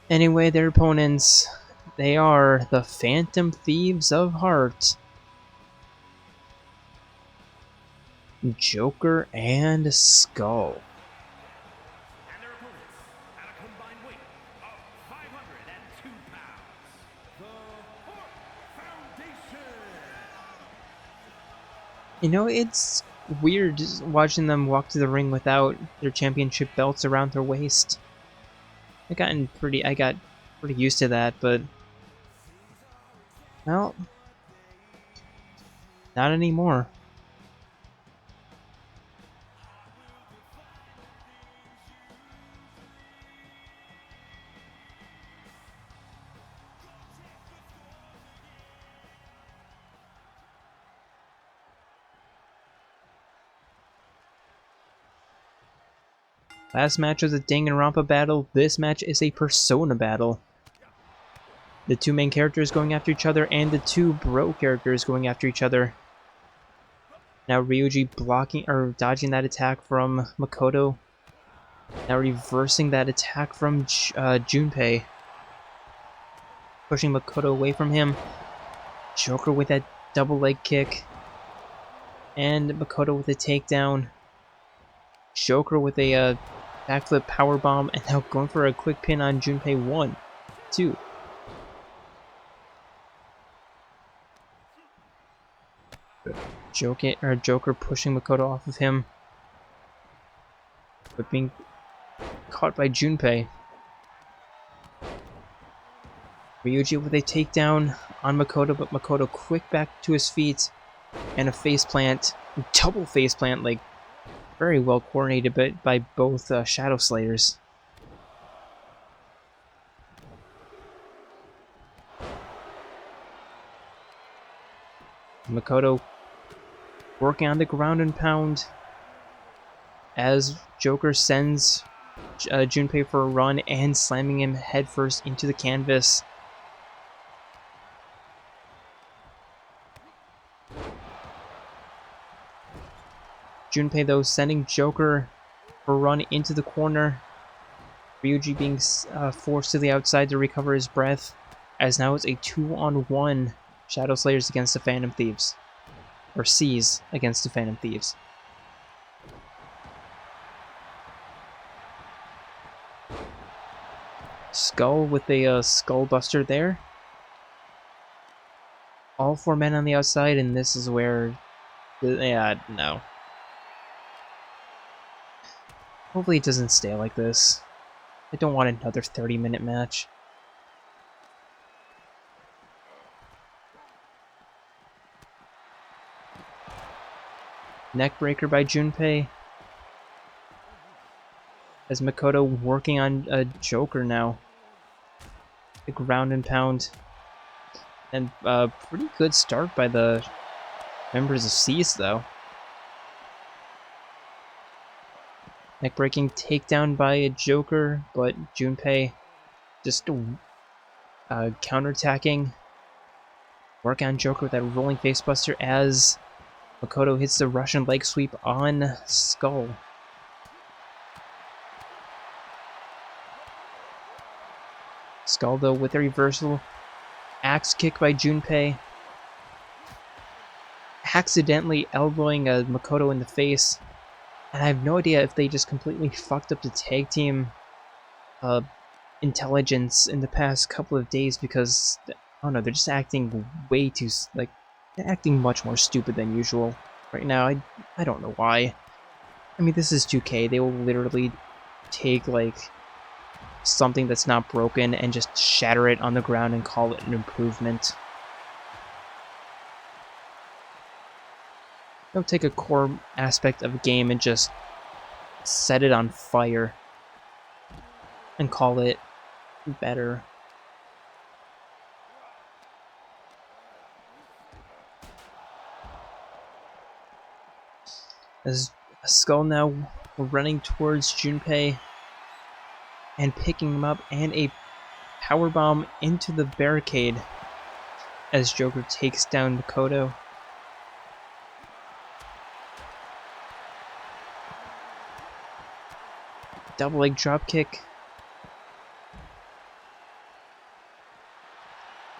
Anyway, their opponents, they are the Phantom Thieves of Heart. Joker and Skull. And their opponents, at a combined weight of 502 pounds, the Heart Foundation. You know, it's weird just watching them walk to the ring without their championship belts around their waist. I got pretty used to that, but well, not anymore. Last match was a Danganronpa battle. This match is a Persona battle. The two main characters going after each other and the two bro characters going after each other. Now Ryuji blocking or dodging that attack from Makoto. Now reversing that attack from Junpei. Pushing Makoto away from him. Joker with that double leg kick. And Makoto with a takedown. Joker with a backflip powerbomb, and now going for a quick pin on Junpei. 1, 2. Joker pushing Makoto off of him, but being caught by Junpei. Ryuji with a takedown on Makoto, but Makoto quick back to his feet, and a faceplant, double faceplant, like very well coordinated by both Shadow Slayers. Makoto working on the ground and pound as Joker sends Junpei for a run and slamming him headfirst into the canvas. Junpei, though, sending Joker for a run into the corner. Ryuji being forced to the outside to recover his breath, as now it's a 2-on-1 Shadow Slayers against the Phantom Thieves. Or C's against the Phantom Thieves. Skull with a Skull Buster there. All 4 men on the outside, and this is where... yeah, no. Hopefully it doesn't stay like this. I don't want another 30-minute match. Neckbreaker by Junpei. As Makoto working on a Joker now. The ground and pound. And pretty good start by the members of C's, though. Neckbreaking takedown by a Joker, but Junpei just counterattacking. Work on Joker with that rolling facebuster as Makoto hits the Russian leg sweep on Skull. Skull, though, with a reversal. Axe kick by Junpei. Accidentally elbowing Makoto in the face. And I have no idea if they just completely fucked up the tag team intelligence in the past couple of days, because, I don't know, they're just acting way too, like, they're acting much more stupid than usual right now. I don't know why. I mean, this is 2K. They will literally take, like, something that's not broken and just shatter it on the ground and call it an improvement. They'll take a core aspect of a game and just set it on fire and call it better. As Skull now running towards Junpei and picking him up, and a powerbomb into the barricade as Joker takes down Makoto. Double leg dropkick.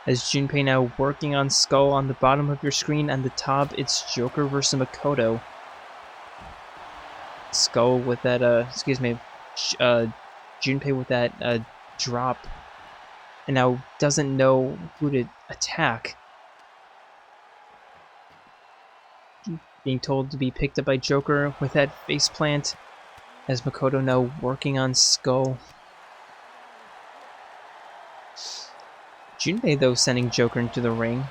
As Junpei now working on Skull on the bottom of your screen. On the top, it's Joker versus Makoto. Skull with that, Junpei with that drop. And now doesn't know who to attack. Being told to be picked up by Joker with that faceplant. As Makoto now working on Skull. Junpei, though, sending Joker into the ring.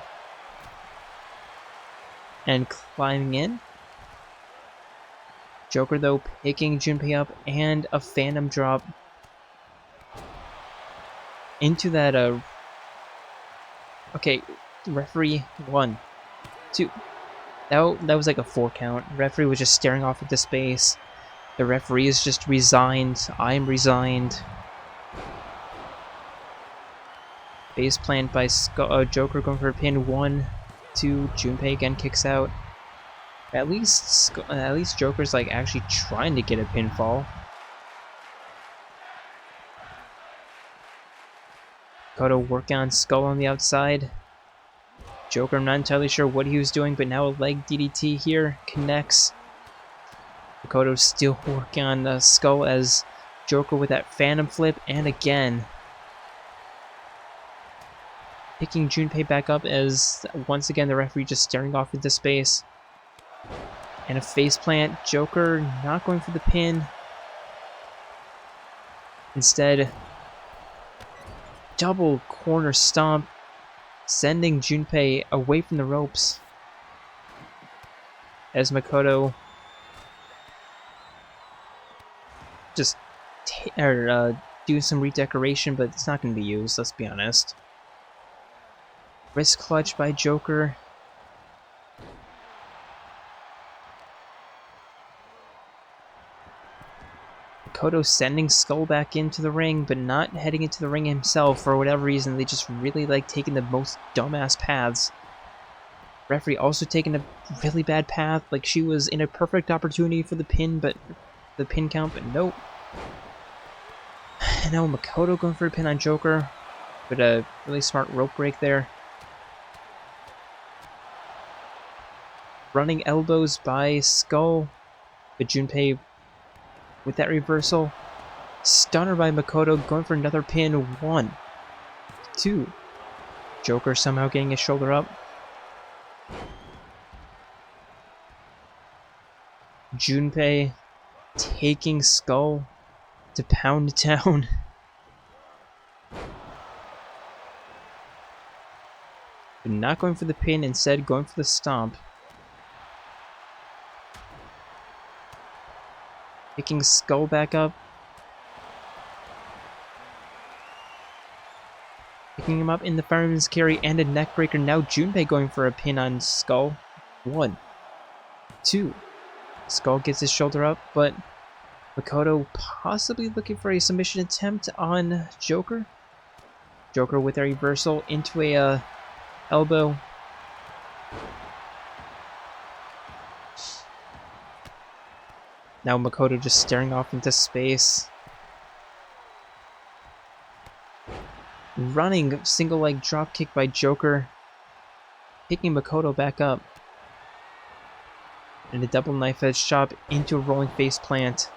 And climbing in. Joker, though, picking Junpei up, and a Phantom drop into that, okay, referee 1, 2. That was like a 4 count. Referee was just staring off into space. The referee is just resigned. I'm resigned. Base plant by Joker going for a pin. 1, 2. Junpei again kicks out. At least Joker's like actually trying to get a pinfall. Koto working on Skull on the outside. Joker, I'm not entirely sure what he was doing, but now a leg DDT here connects. Makoto still working on Skull as Joker with that Phantom flip, and again picking Junpei back up as once again the referee just staring off into space. And a faceplant. Joker not going for the pin. Instead, double corner stomp, sending Junpei away from the ropes. As Makoto just do some redecoration, but it's not going to be used, let's be honest. Wrist clutch by Joker. Makoto sending Skull back into the ring, but not heading into the ring himself. For whatever reason, they just really like taking the most dumbass paths. Referee also taking a really bad path, like she was in a perfect opportunity for the pin, but the pin count, but nope. And now Makoto going for a pin on Joker, but a really smart rope break there. Running elbows by Skull, but Junpei with that reversal. Stunner by Makoto, going for another pin. 1, 2. Joker somehow getting his shoulder up. Junpei taking Skull to Pound Town. But not going for the pin, instead going for the stomp. Picking Skull back up. Picking him up in the fireman's carry and a neckbreaker. Now Junpei going for a pin on Skull. 1, 2. Skull gets his shoulder up, but Makoto possibly looking for a submission attempt on Joker. Joker with a reversal into a elbow. Now Makoto just staring off into space. Running single leg drop kick by Joker. Picking Makoto back up. And a double knife edge chop into a rolling face plant.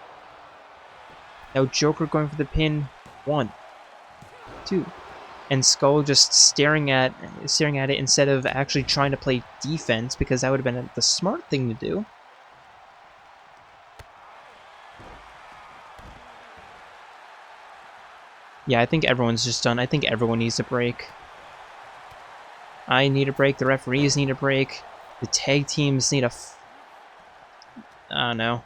Now Joker going for the pin. 1, 2. And Skull just staring at it instead of actually trying to play defense, because that would have been the smart thing to do. Yeah, I think everyone's just done. I think everyone needs a break. I need a break. The referees need a break. The tag teams need I don't know.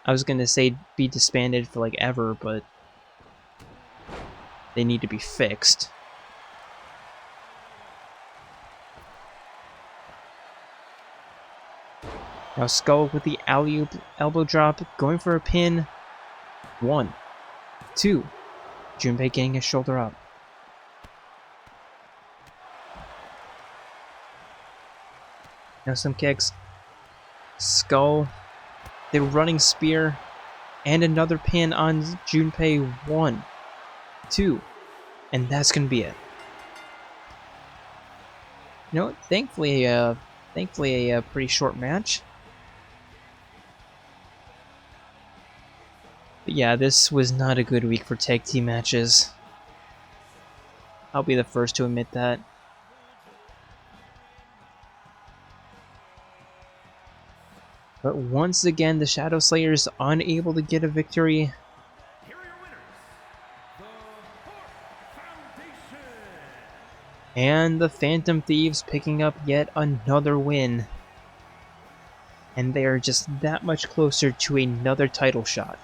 I was going to say be disbanded for like ever, but they need to be fixed. Now Skull with the alley-oop elbow drop, going for a pin. 1, 2. Junpei getting his shoulder up. Now some kicks. Skull. The running spear. And another pin on Junpei. 1, 2. And that's going to be it. You know what? Thankfully a pretty short match. But yeah, this was not a good week for tag team matches. I'll be the first to admit that. But once again, the Shadow Slayers unable to get a victory. Here are your winners, the Hart Foundation. And the Phantom Thieves picking up yet another win. And they are just that much closer to another title shot.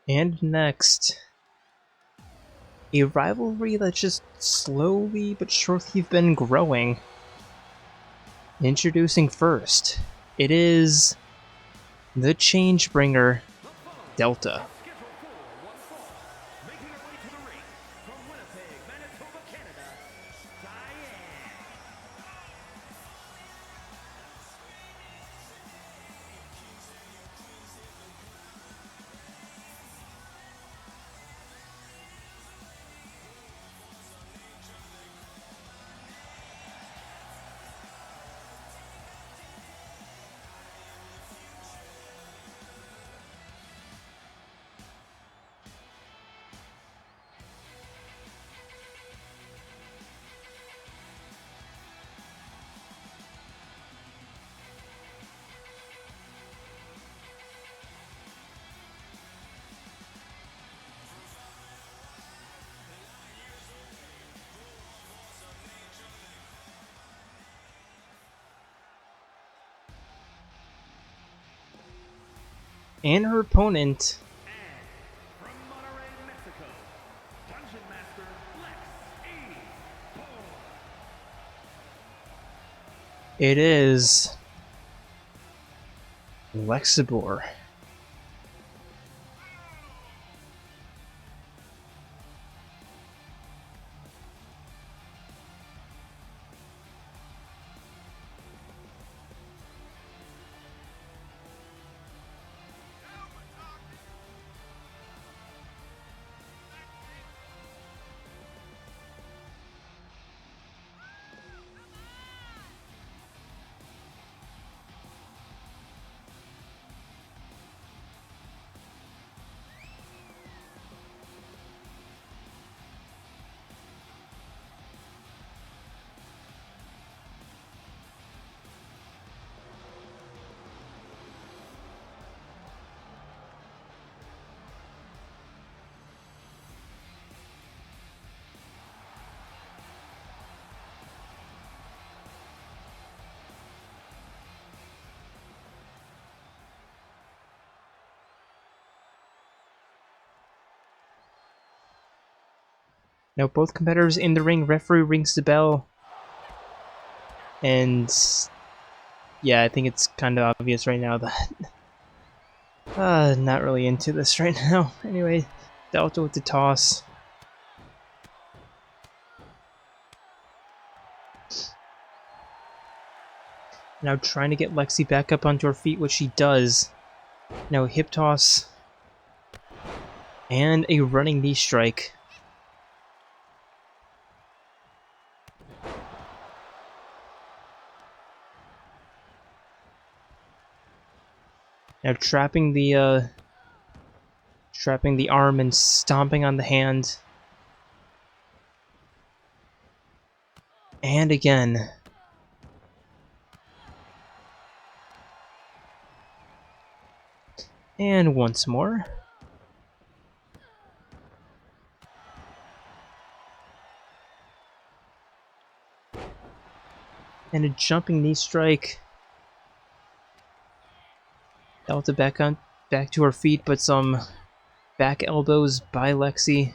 And next, a rivalry that's just slowly but surely been growing. Introducing first, it is the Changebringer, Delta. Scheduled for one fall, making her way to the ring from Winnipeg, Manitoba, Canada, Diane. And her opponent, And from Monterrey, Mexico, Dungeon Master Lexibor. It is Lexibor. Now both competitors in the ring, referee rings the bell. And yeah, I think it's kind of obvious right now that not really into this right now. Anyway, Delta with the toss. Now trying to get Lexi back up onto her feet, which she does. Now hip toss. And a running knee strike. Now trapping the arm and stomping on the hand. And again. And once more. And a jumping knee strike. Delta back to her feet, but some back elbows by Lexi.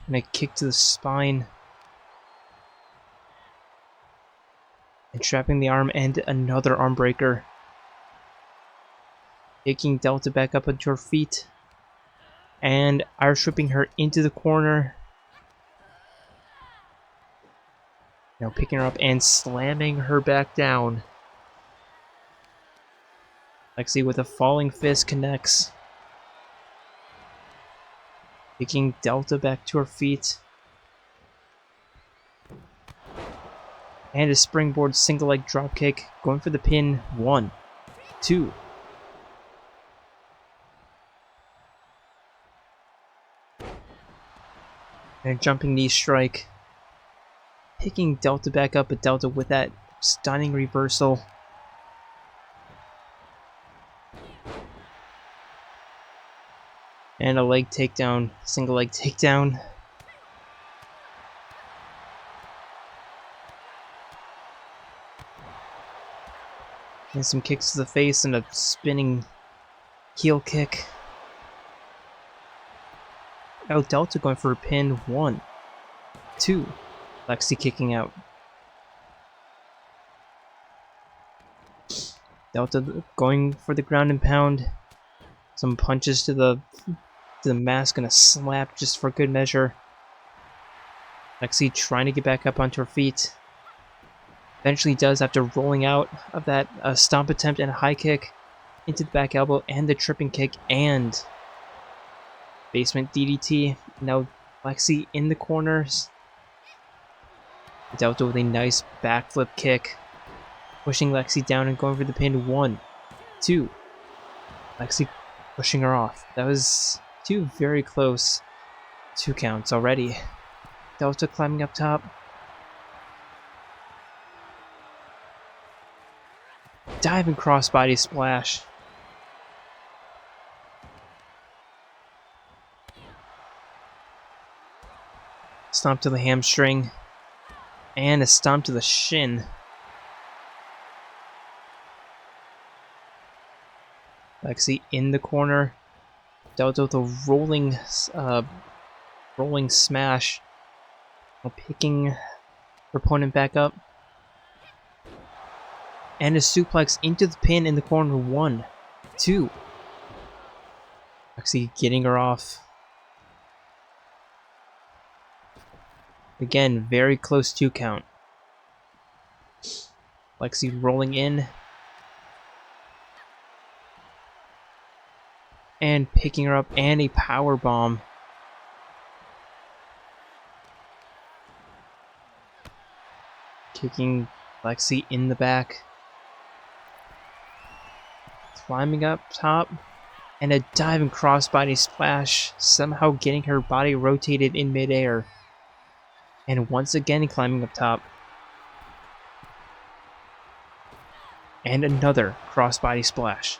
And a kick to the spine. And trapping the arm and another arm breaker. Taking Delta back up onto her feet. And Irish whipping her into the corner. Now picking her up and slamming her back down. Lexi with a falling fist connects. Taking Delta back to her feet. And a springboard single leg dropkick. Going for the pin. 1, 2. And a jumping knee strike. Picking Delta back up, but Delta with that stunning reversal. And a leg takedown, single leg takedown. And some kicks to the face and a spinning heel kick. Now Delta going for a pin. 1, 2. Lexi kicking out. Delta going for the ground and pound. Some punches to the mask and a slap just for good measure. Lexi trying to get back up onto her feet. Eventually does after rolling out of that stomp attempt and a high kick into the back elbow and the tripping kick and basement DDT. Now Lexi in the corners. Delta with a nice backflip kick. Pushing Lexi down and going for the pin. 1, 2. Lexi pushing her off. That was 2 very close 2 counts already. Delta climbing up top. Diving crossbody splash. Stomp to the hamstring. And a stomp to the shin. Lexi in the corner. Delta with a rolling smash Picking her opponent back up. And a suplex into the pin in the corner. 1, 2. Actually getting her off. Again, very close 2 count. Lexi rolling in. And picking her up, and a power bomb. Kicking Lexi in the back. Climbing up top. And a diving crossbody splash, somehow getting her body rotated in midair. And once again climbing up top. And another crossbody splash.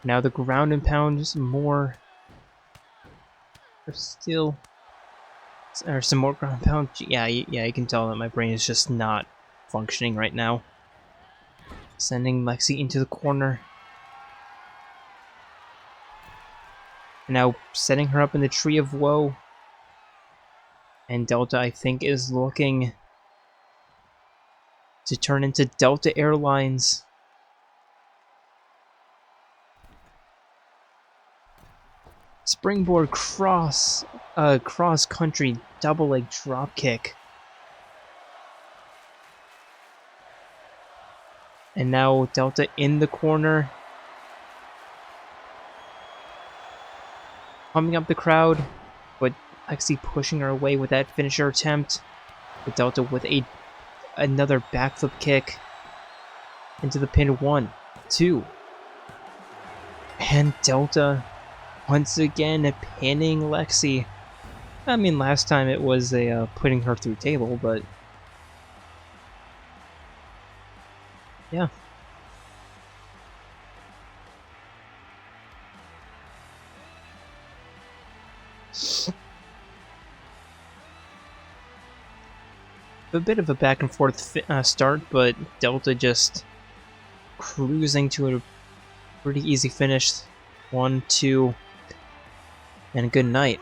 Now the ground and pound is more. There's still. Or some more ground and pound. Yeah, you can tell that my brain is just not functioning right now. Sending Lexi into the corner. And now setting her up in the Tree of Woe. And Delta, I think, is looking to turn into Delta Airlines. Springboard cross country double leg drop kick. And now Delta in the corner. Pumping up the crowd, but Lexi pushing her away with that finisher attempt. But Delta with another backflip kick into the pin. 1, 2. And Delta once again pinning Lexi. I mean, last time it was putting her through table, but yeah. A bit of a back and forth start, but Delta just cruising to a pretty easy finish. 1, 2, and a good night.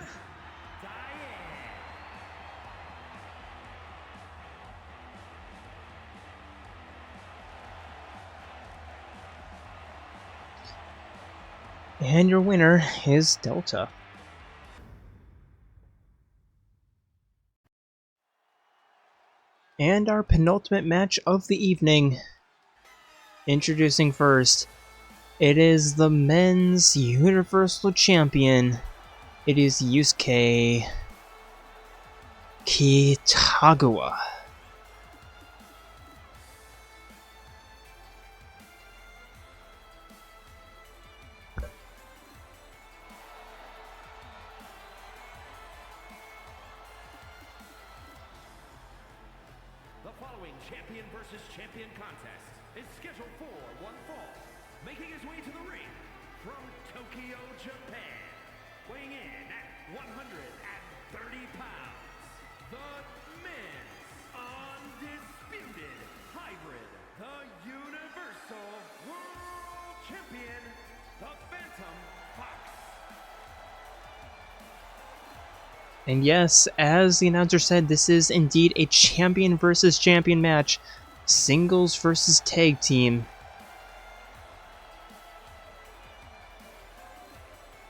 And your winner is Delta. And our penultimate match of the evening. Introducing first, it is the men's Universal Champion. It is Yusuke Kitagawa. The following champion versus champion contest is scheduled for one fall. Making his way to the ring from Tokyo, Japan, weighing in at 130 pounds, the men's undisputed hybrid, the Universal World Champion, the Phantom Fox. And yes, as the announcer said, this is indeed a champion versus champion match. Singles versus tag team.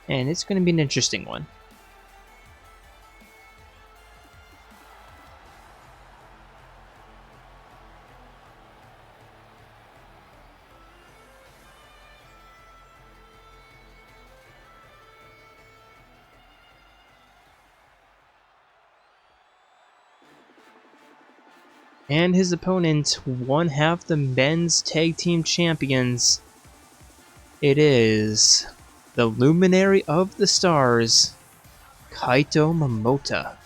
And it's going to be an interesting one. And his opponent, one half the men's tag team champions. It is the Luminary of the Stars, Kaito Momota.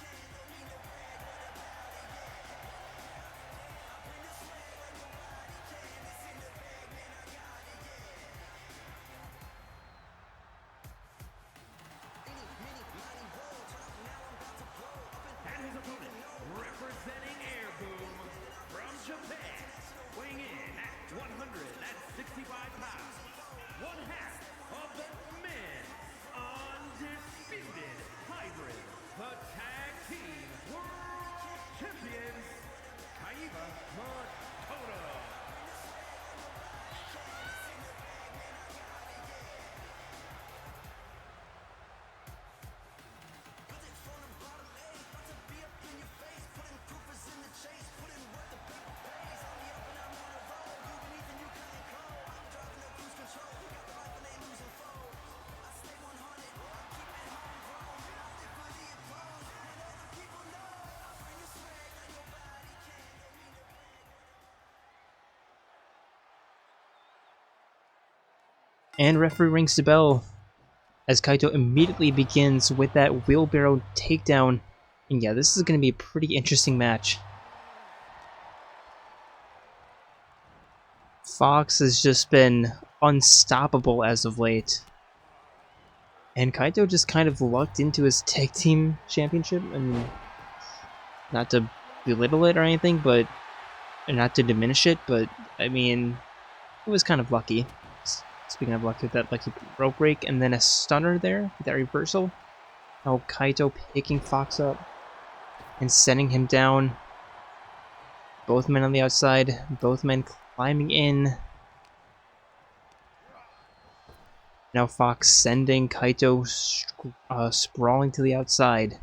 And his opponent, representing Air Boom from Japan, weighing in at 165 pounds, one half of the men's undisputed And referee rings the bell as Kaito immediately begins with that wheelbarrow takedown. And yeah, this is going to be a pretty interesting match. Fox has just been unstoppable as of late. And Kaito just kind of lucked into his tag team championship. I mean, not to belittle it or anything, but not to diminish it, but I mean, it was kind of lucky. Speaking of lucky, with that lucky rope break, and then a stunner there with that reversal. Now Kaito picking Fox up and sending him down. Both men on the outside, both men climbing in. Now Fox sending Kaito sprawling to the outside.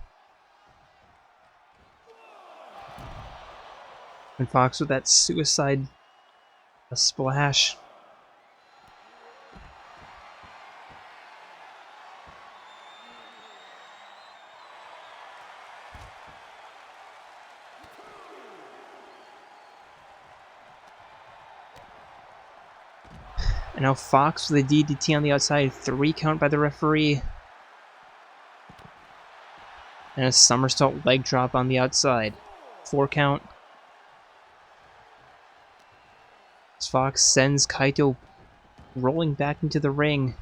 And Fox with that suicide splash. And now Fox with a DDT on the outside, 3 count by the referee. And a somersault leg drop on the outside, 4 count. As Fox sends Kaito rolling back into the ring.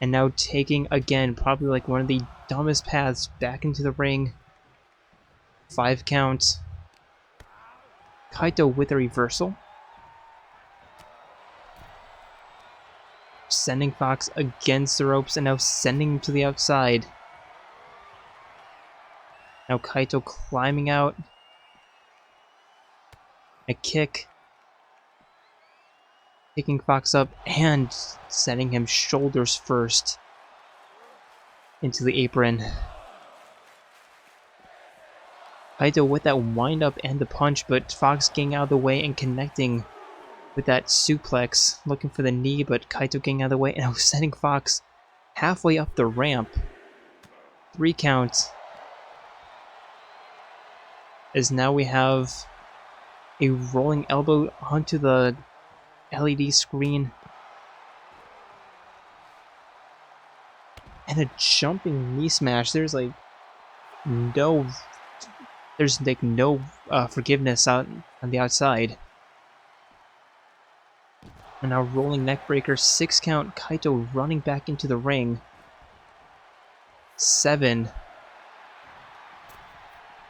And now taking, again, probably like one of the dumbest paths back into the ring. 5 count. Kaito with a reversal. Sending Fox against the ropes and now sending him to the outside. Now Kaito climbing out. A kick. Picking Fox up and sending him shoulders first into the apron. Kaito with that wind up and the punch, but Fox getting out of the way and connecting with that suplex, looking for the knee, but Kaito getting out of the way, and I was sending Fox halfway up the ramp. 3 counts. As now we have a rolling elbow onto the LED screen. And a jumping knee smash. There's no forgiveness out on the outside. And now rolling neckbreaker, 6 count, Kaito running back into the ring. 7.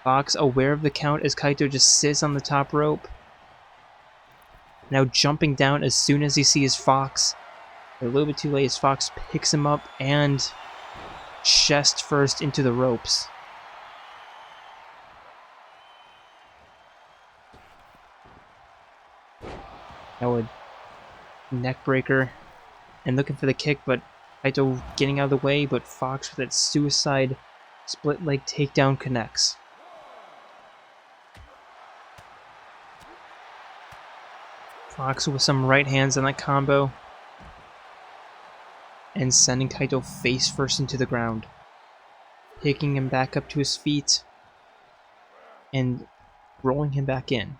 Fox aware of the count as Kaito just sits on the top rope. Now jumping down as soon as he sees Fox. A little bit too late as Fox picks him up and chest first into the ropes. Now a neckbreaker and looking for the kick, but Kaito getting out of the way, but Fox with that suicide split leg takedown connects. Fox with some right hands on that combo and sending Kaito face first into the ground, picking him back up to his feet and rolling him back in.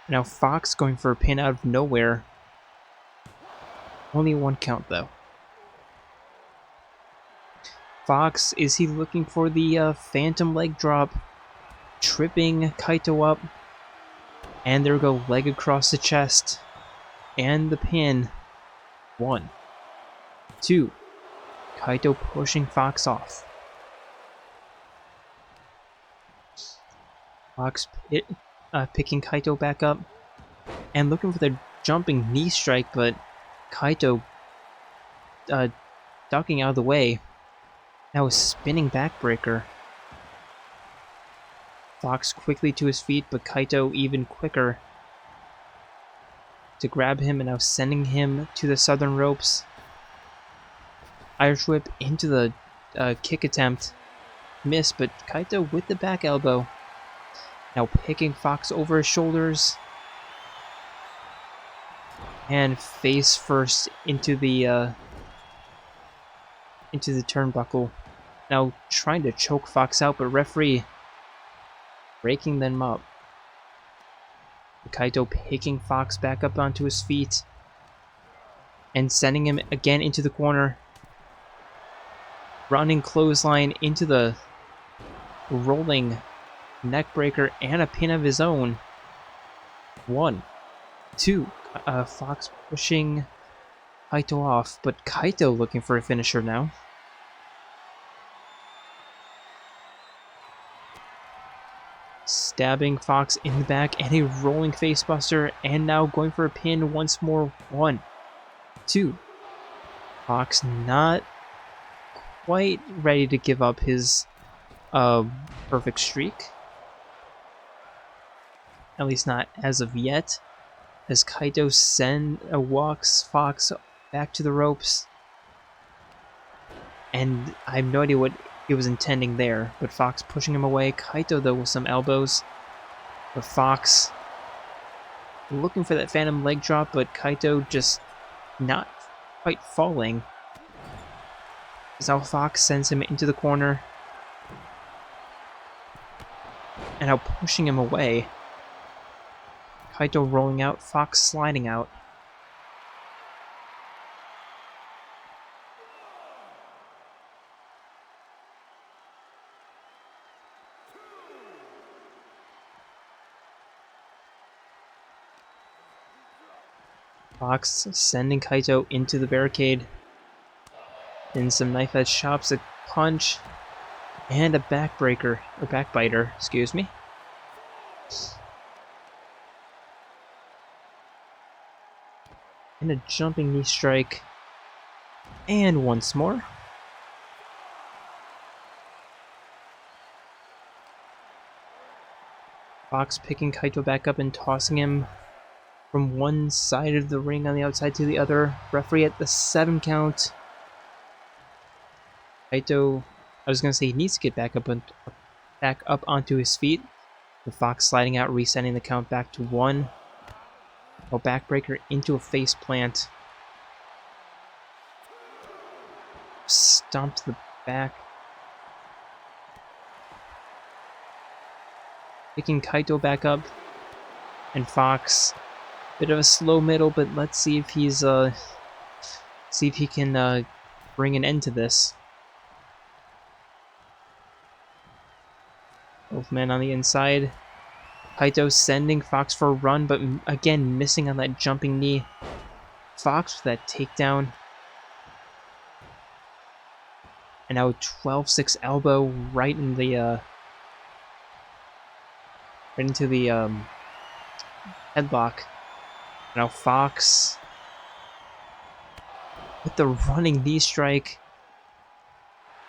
Now Fox going for a pin out of nowhere. Only 1 count though. Fox, is he looking for the phantom leg drop? Tripping Kaito up. And there we go, leg across the chest. And the pin. 1. 2. Kaito pushing Fox off. Fox picking Kaito back up. And looking for the jumping knee strike, but Kaito ducking out of the way. Now a spinning backbreaker. Fox quickly to his feet, but Kaito even quicker to grab him and now sending him to the southern ropes. Irish whip into the kick attempt. Miss, but Kaito with the back elbow. Now picking Fox over his shoulders. And face first into the turnbuckle. Now trying to choke Fox out, but referee breaking them up. Kaito picking Fox back up onto his feet and sending him again into the corner. Running clothesline into the rolling neckbreaker and a pin of his own. 1, 2. Fox pushing Kaito off, but Kaito looking for a finisher now. Stabbing Fox in the back and a rolling facebuster, and now going for a pin once more. 1, 2. Fox not quite ready to give up his perfect streak. At least not as of yet. As Kaito walks Fox back to the ropes. And I have no idea what he was intending there, but Fox pushing him away. Kaito, though, with some elbows. But Fox looking for that phantom leg drop, but Kaito just not quite falling. As now Fox sends him into the corner. And now pushing him away. Kaito rolling out, Fox sliding out. Fox sending Kaito into the barricade. In some knife edge chops, a punch, and a backbreaker, or backbiter, excuse me. And a jumping knee strike. And once more. Fox picking Kaito back up and tossing him from one side of the ring on the outside to the other. Referee at the 7 count. Kaito, I was going to say he needs to get back up onto his feet. The Fox sliding out, resetting the count back to 1. A backbreaker into a face plant. Stomp to the back. Picking Kaito back up. And Fox, bit of a slow middle, but let's see if he's see if he can bring an end to this. Both men on the inside. Kaito sending Fox for a run, but again missing on that jumping knee. Fox with that takedown. And now 12-6 elbow right in the right into the headlock. Now Fox with the running knee strike.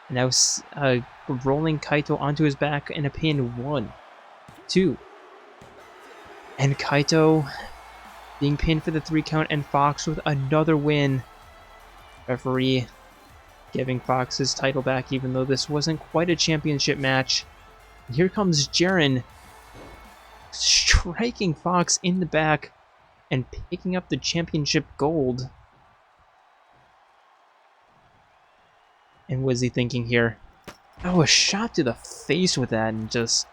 And now rolling Kaito onto his back and a pin. 1, 2. And Kaito being pinned for the 3 count, and Fox with another win. Referee giving Fox his title back, even though this wasn't quite a championship match. And here comes Jaren striking Fox in the back and picking up the championship gold. And what is he thinking here? Oh, a shot to the face with that, and just...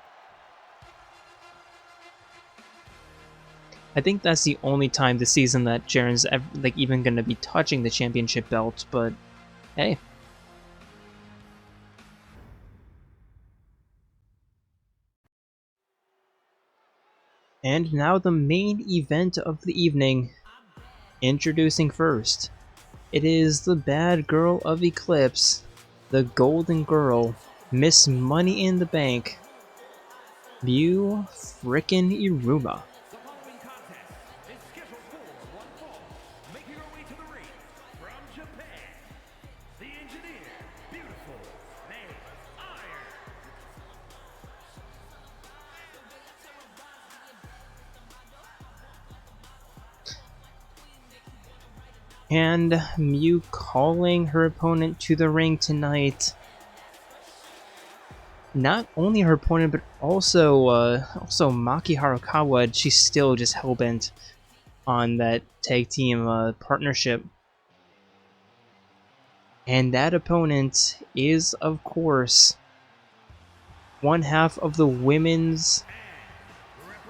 I think that's the only time this season that Jaren's ever, even going to be touching the championship belt, but hey. And now the main event of the evening. Introducing first, it is the bad girl of Eclipse, the golden girl, Miss Money in the Bank, Miu frickin' Iruma. The following contest is scheduled for one fall. Making her way to the ring from Japan, the engineer, beautiful, May Iron. And Miu calling her opponent to the ring tonight. Not only her opponent, but also Maki Harukawa. She's still just hellbent on that tag team partnership. And that opponent is, of course, one half of the women's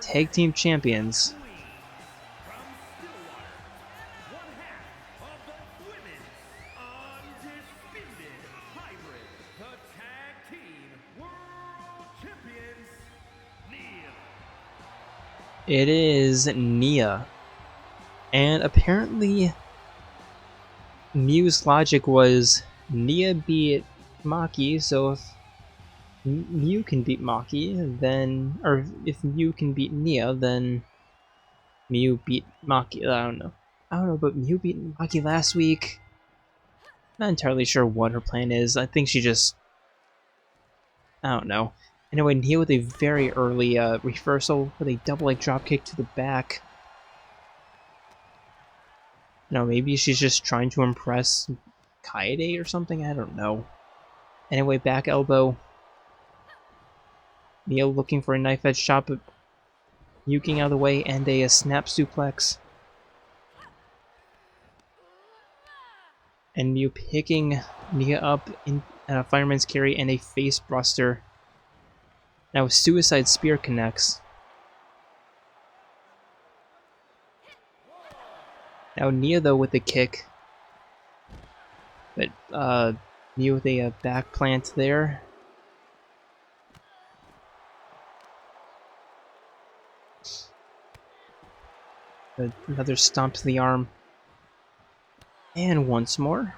tag team champions, It is Nia. And apparently, Miu's logic was Nia beat Maki, so if Miu can beat Maki, then. Or if Miu can beat Nia, then Miu beat Maki. I don't know. But Miu beat Maki last week. Not entirely sure what her plan is. I think she just. I don't know. Anyway, Nia with a very early reversal with a double leg dropkick to the back. No, maybe she's just trying to impress Kaede or something? I don't know. Anyway, back elbow. Nia looking for a knife edge shot, but yuking out of the way, and a snap suplex. And Miu picking Nia up in a fireman's carry and a face buster. Now a suicide spear connects. Now Nia though with the kick. But Miu with a back plant there. Another stomp to the arm. And once more.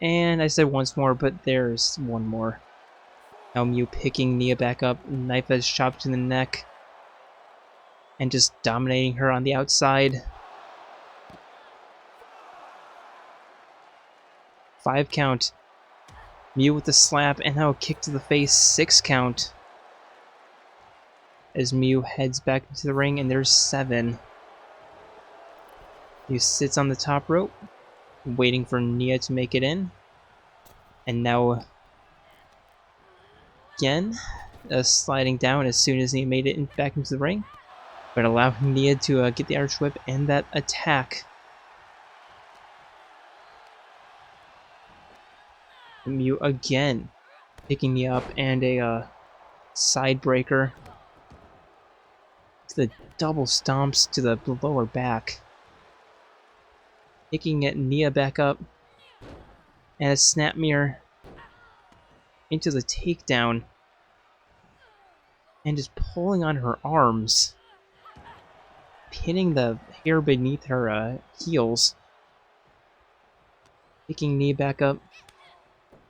And I said once more, but there's one more. Now Miu picking Nia back up, knife edge chop to the neck. And just dominating her on the outside. 5 count. Miu with the slap, and now a kick to the face, 6 count. As Miu heads back into the ring, and there's 7. Miu sits on the top rope, waiting for Nia to make it in. And now, again, sliding down as soon as Nia made it back into the ring. But allowing Nia to get the Irish whip and that attack. Miu again picking Nia up, and a side breaker to the double stomps to the lower back. Picking Nia back up, and a snap mirror into the takedown, and just pulling on her arms, pinning the hair beneath her heels. Picking Nia back up,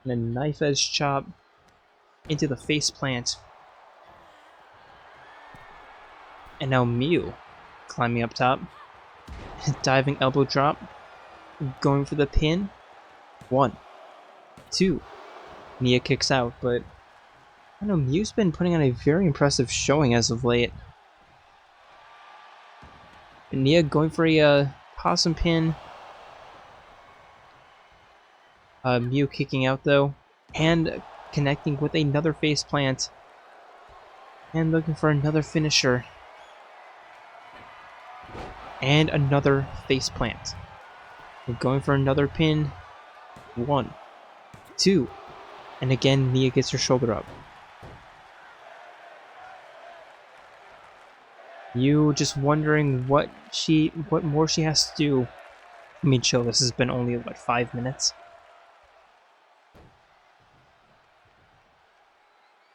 and a knife edge chop into the face plant. And now Miu climbing up top, diving elbow drop, going for the pin. 1, 2. Nia kicks out, but I don't know, Miu's been putting on a very impressive showing as of late. Nia going for a possum pin. Miu kicking out though, and connecting with another face plant, and looking for another finisher, and another face plant. We're going for another pin. 1, 2, and again Nia gets her shoulder up. You just wondering what more she has to do. I mean, chill. This has been only what, 5 minutes.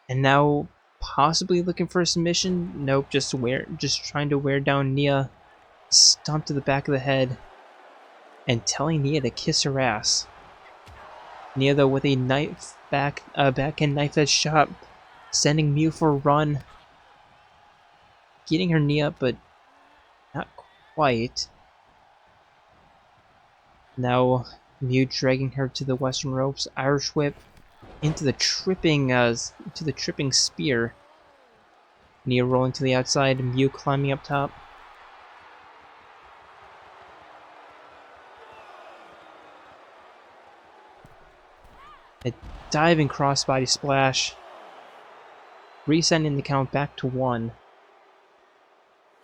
And now, possibly looking for a submission? Nope, just trying to wear down Nia. Stomp to the back of the head. And telling Nia to kiss her ass. Nia, though, with a backhand knife edge shot. Sending Miu for a run. Getting her knee up, but not quite. Now, Miu dragging her to the Western ropes. Irish whip. Into the tripping spear. Nia rolling to the outside, Miu climbing up top. A diving crossbody splash. Resending the count back to 1,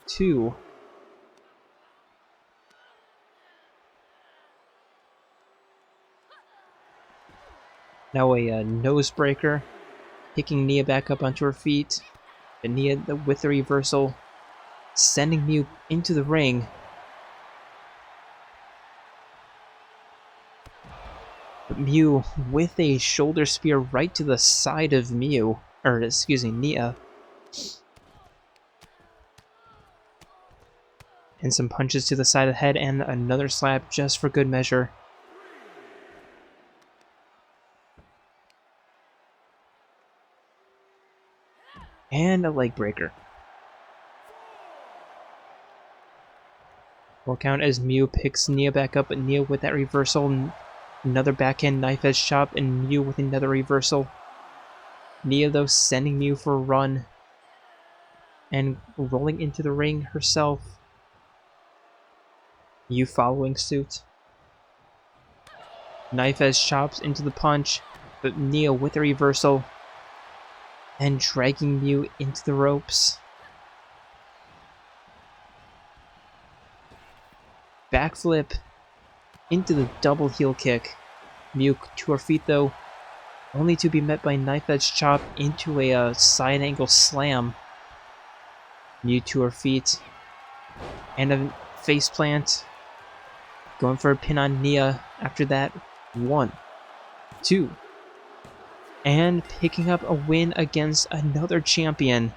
2. Now a nose breaker, picking Nia back up onto her feet. And Nia with the reversal, sending Miu into the ring. But Miu with a shoulder spear right to the side of Nia. And some punches to the side of the head and another slap just for good measure. And a leg breaker. Full count as Miu picks Nia back up, but Nia with that reversal. Another backhand knife edge chop, and Miu with another reversal. Nia, though, sending Miu for a run. And rolling into the ring herself. Miu following suit. Knife edge chops into the punch, but Nia with a reversal. And dragging Miu into the ropes. Backflip into the double heel kick. Miu to her feet though, only to be met by knife edge chop into a side angle slam. Miu to her feet, and a face plant. Going for a pin on Nia after that. 1, 2, and picking up a win against another champion.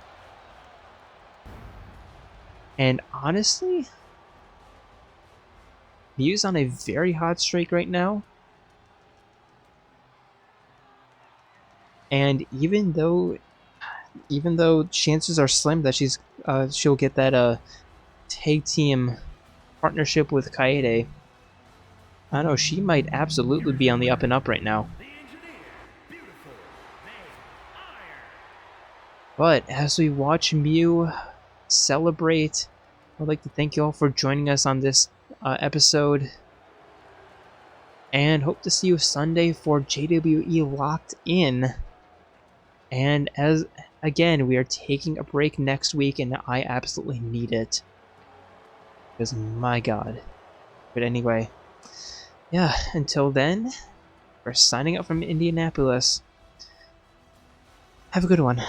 And honestly, Miu's on a very hot streak right now. And even though chances are slim that she'll get that tag team partnership with Kaede, I don't know, she might absolutely be on the up and up right now. But as we watch Miu celebrate, I'd like to thank you all for joining us on this episode. And hope to see you Sunday for JWE Locked In. And as again, we are taking a break next week, and I absolutely need it. Because my god. But anyway, yeah, until then, we're signing up from Indianapolis. Have a good one.